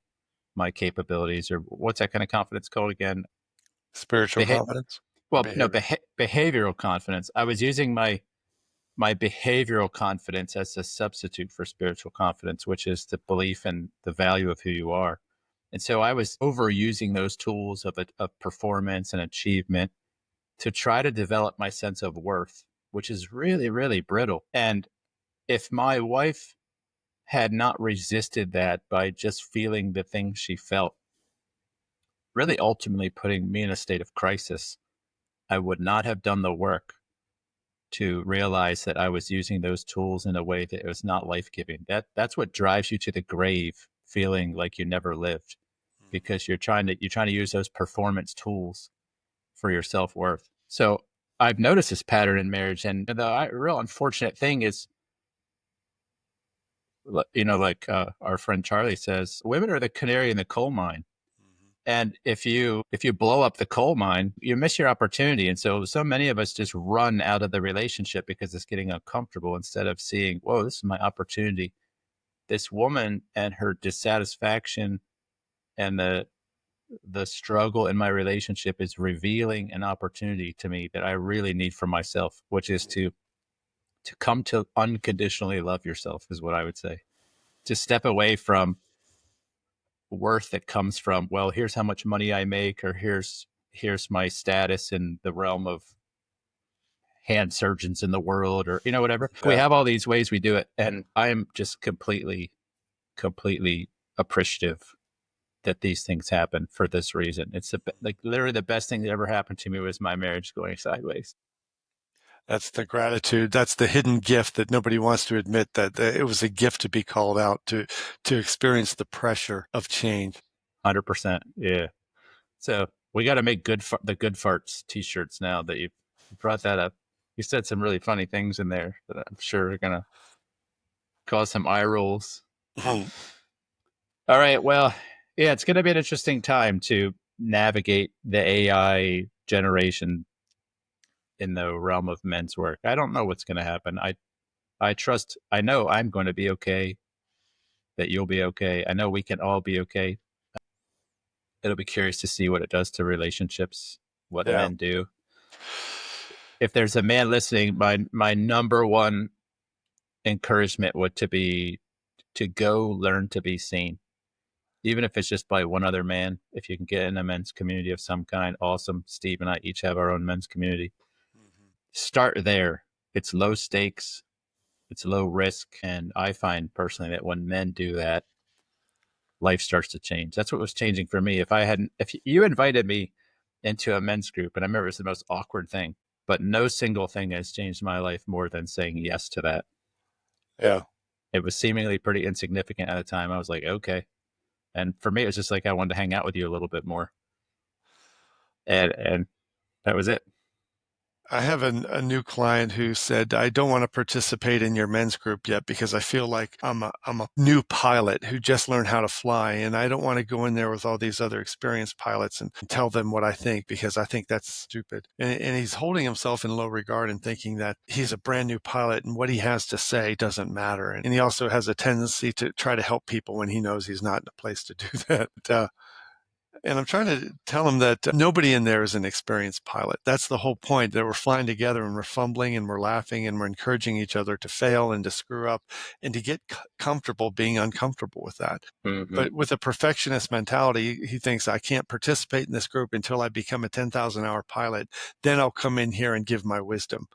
B: capabilities, or what's that kind of confidence called again?
A: Spiritual confidence?
B: Well, no, behavioral confidence. I was using my behavioral confidence as a substitute for spiritual confidence, which is the belief in the value of who you are. And so I was overusing those tools of performance and achievement to try to develop my sense of worth, which is really, really brittle. And if my wife had not resisted that by just feeling the things she felt, really ultimately putting me in a state of crisis, I would not have done the work to realize that I was using those tools in a way that it was not life-giving. That's what drives you to the grave, feeling like you never lived, because you're trying to use those performance tools for your self-worth. So I've noticed this pattern in marriage, and the real unfortunate thing is, like our friend Charlie says, women are the canary in the coal mine. And if you blow up the coal mine, you miss your opportunity. And so many of us just run out of the relationship because it's getting uncomfortable, instead of seeing, whoa, this is my opportunity. This woman and her dissatisfaction and the struggle in my relationship is revealing an opportunity to me that I really need for myself, which is to come to unconditionally love yourself, is what I would say. To step away from worth that comes from, well, here's how much money I make, or here's my status in the realm of hand surgeons in the world, or whatever. Yeah. We have all these ways we do it, and I'm just completely appreciative that these things happen for this reason. It's literally the best thing that ever happened to me was my marriage going sideways.
A: That's the gratitude. That's the hidden gift that nobody wants to admit, that it was a gift to be called out, to experience the pressure of change.
B: 100%. Yeah. So we got to make the good farts t-shirts now that you brought that up. You said some really funny things in there that I'm sure are going to cause some eye rolls. All right. Well, yeah, it's going to be an interesting time to navigate the AI generation in the realm of men's work. I don't know what's going to happen. I know I'm going to be okay, that you'll be okay. I know we can all be okay. It'll be curious to see what it does to relationships, what men do. If there's a man listening, my number one encouragement would to go learn to be seen. Even if it's just by one other man. If you can get in a men's community of some kind, awesome. Steve and I each have our own men's community. Start there. It's low stakes. It's low risk. And I find personally that when men do that, life starts to change. That's what was changing for me. If you invited me into a men's group, and I remember it was the most awkward thing, but no single thing has changed my life more than saying yes to that.
A: Yeah.
B: It was seemingly pretty insignificant at the time. I was like, okay. And for me, it was just like, I wanted to hang out with you a little bit more. And that was it.
A: I have a new client who said, I don't want to participate in your men's group yet because I feel like I'm a new pilot who just learned how to fly. And I don't want to go in there with all these other experienced pilots and tell them what I think, because I think that's stupid. And he's holding himself in low regard and thinking that he's a brand new pilot and what he has to say doesn't matter. And he also has a tendency to try to help people when he knows he's not in a place to do that. And I'm trying to tell him that nobody in there is an experienced pilot. That's the whole point, that we're flying together and we're fumbling and we're laughing and we're encouraging each other to fail and to screw up and to get comfortable being uncomfortable with that.
B: Mm-hmm.
A: But with a perfectionist mentality, he thinks, I can't participate in this group until I become a 10,000 hour pilot. Then I'll come in here and give my wisdom.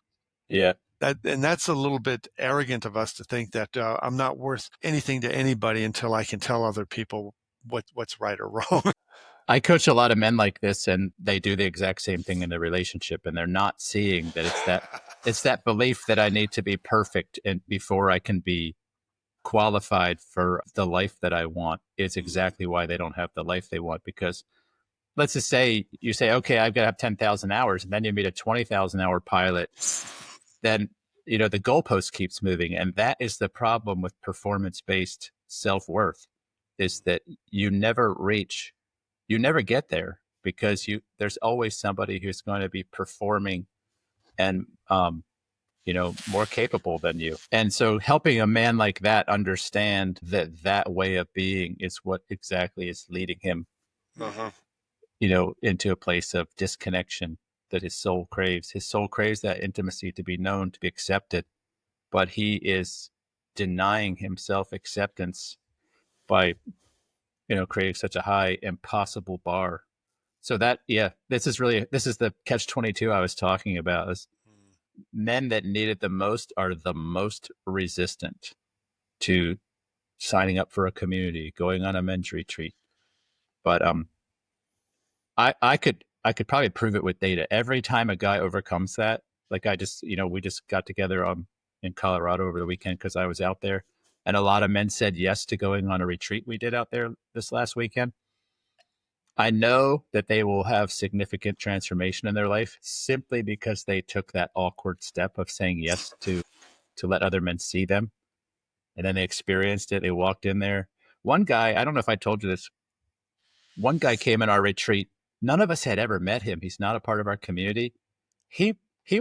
B: Yeah.
A: And that's a little bit arrogant of us to think that I'm not worth anything to anybody until I can tell other people what's right or wrong.
B: I coach a lot of men like this, and they do the exact same thing in their relationship, and they're not seeing that it's that belief that I need to be perfect and before I can be qualified for the life that I want is exactly why they don't have the life they want. Because let's just say you say, okay, I've got to have 10,000 hours, and then you meet a 20,000 hour pilot, then the goalpost keeps moving. And that is the problem with performance-based self-worth, is that you never get there because there's always somebody who's going to be performing and more capable than you. And so helping a man like that understand that way of being is what exactly is leading him into a place of disconnection that his soul craves. His soul craves that intimacy, to be known, to be accepted, but he is denying himself acceptance by creating such a high impossible bar. So this is the catch-22 I was talking about. Is men that need it the most are the most resistant to signing up for a community, going on a men's retreat. But I could probably prove it with data. Every time a guy overcomes that, like we just got together in Colorado over the weekend because I was out there, and a lot of men said yes to going on a retreat we did out there this last weekend. I know that they will have significant transformation in their life simply because they took that awkward step of saying yes to let other men see them. And then they experienced it. They walked in there. One guy, I don't know if I told you this, one guy came in our retreat. None of us had ever met him. He's not a part of our community. He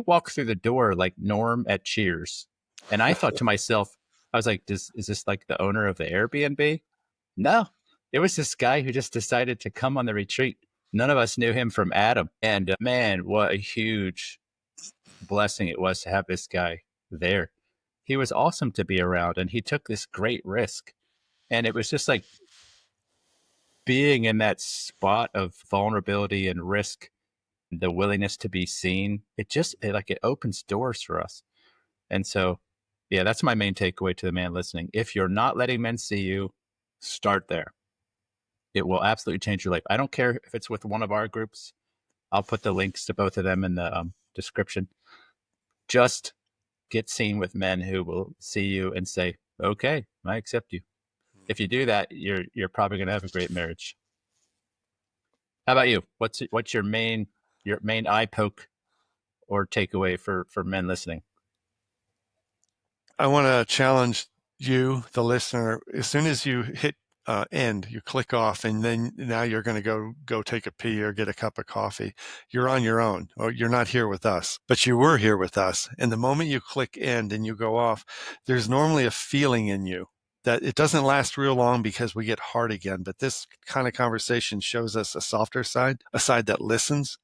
B: walked through the door like Norm at Cheers. And I thought to myself, I was like, is this like the owner of the Airbnb? No, it was this guy who just decided to come on the retreat. None of us knew him from Adam. And man, what a huge blessing it was to have this guy there. He was awesome to be around, and he took this great risk. And it was just like being in that spot of vulnerability and risk, the willingness to be seen. It opens doors for us. And so, yeah, that's my main takeaway to the man listening. If you're not letting men see you, start there. It will absolutely change your life. I don't care if it's with one of our groups. I'll put the links to both of them in the description. Just get seen with men who will see you and say, okay, I accept you. If you do that, you're probably going to have a great marriage. How about you? What's your main eye poke or takeaway for men listening?
A: I want to challenge you, the listener. As soon as you hit end, you click off, and then now you're going to go take a pee or get a cup of coffee. You're on your own, or you're not here with us, but you were here with us. And the moment you click end and you go off, there's normally a feeling in you that it doesn't last real long because we get hard again. But this kind of conversation shows us a softer side, a side that listens,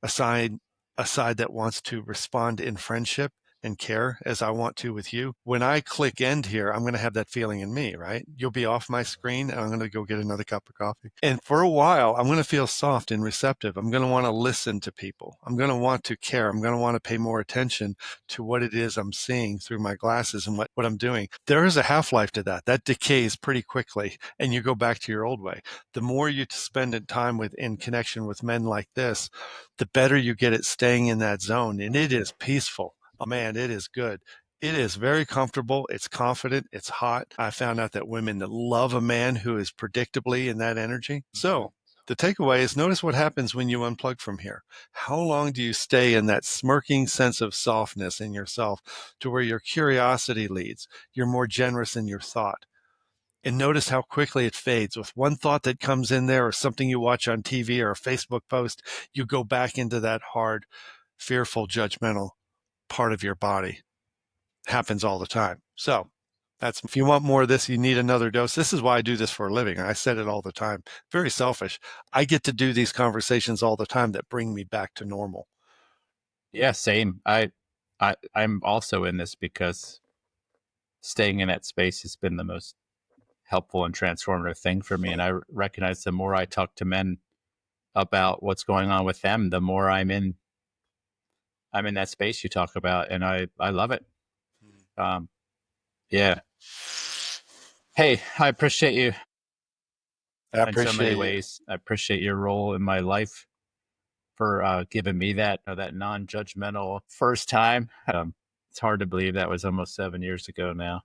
A: a side that wants to respond in friendship and care as I want to with you. When I click end here, I'm going to have that feeling in me, right? You'll be off my screen and I'm going to go get another cup of coffee. And for a while, I'm going to feel soft and receptive. I'm going to want to listen to people. I'm going to want to care. I'm going to want to pay more attention to what it is I'm seeing through my glasses and what I'm doing. There is a half-life to that. That decays pretty quickly and you go back to your old way. The more you spend time in connection with men like this, the better you get at staying in that zone. And it is peaceful. Oh man, it is good. It is very comfortable. It's confident. It's hot. I found out that women that love a man who is predictably in that energy. So The takeaway is notice what happens when you unplug from here. How long do you stay in that smirking sense of softness in yourself to where your curiosity leads? You're more generous in your thought. And notice how quickly it fades. With one thought that comes in there or something you watch on TV or a Facebook post, you go back into that hard, fearful, judgmental part of your body. Happens all the time. So if you want more of this, you need another dose. This is why I do this for a living. I said it all the time. Very selfish. I get to do these conversations all the time that bring me back to normal.
B: Yeah, same. I'm also in this because staying in that space has been the most helpful and transformative thing for me. And I recognize the more I talk to men about what's going on with them, the more I'm in that space you talk about, and I love it. Yeah. Hey, I appreciate you. In so many ways. I appreciate your role in my life for giving me that non-judgmental first time. It's hard to believe that was almost 7 years ago now,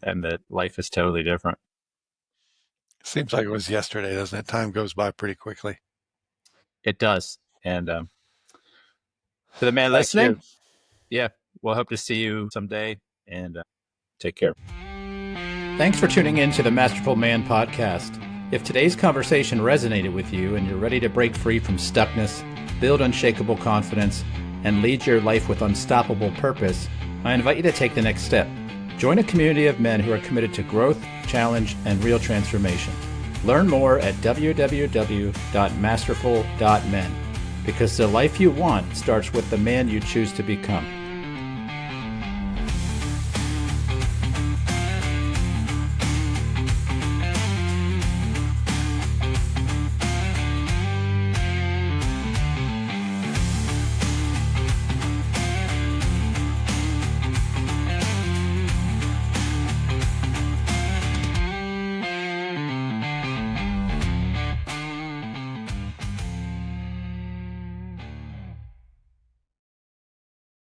B: and that life is totally different.
A: Seems like it was yesterday, doesn't it? Time goes by pretty quickly.
B: It does. And to the man listening, yeah, we'll hope to see you someday, and take care. Thanks for tuning in to the Masterful Man podcast. If today's conversation resonated with you and you're ready to break free from stuckness, build unshakable confidence, and lead your life with unstoppable purpose, I invite you to take the next step. Join a community of men who are committed to growth, challenge, and real transformation. Learn more at www.masterful.men, because the life you want starts with the man you choose to become.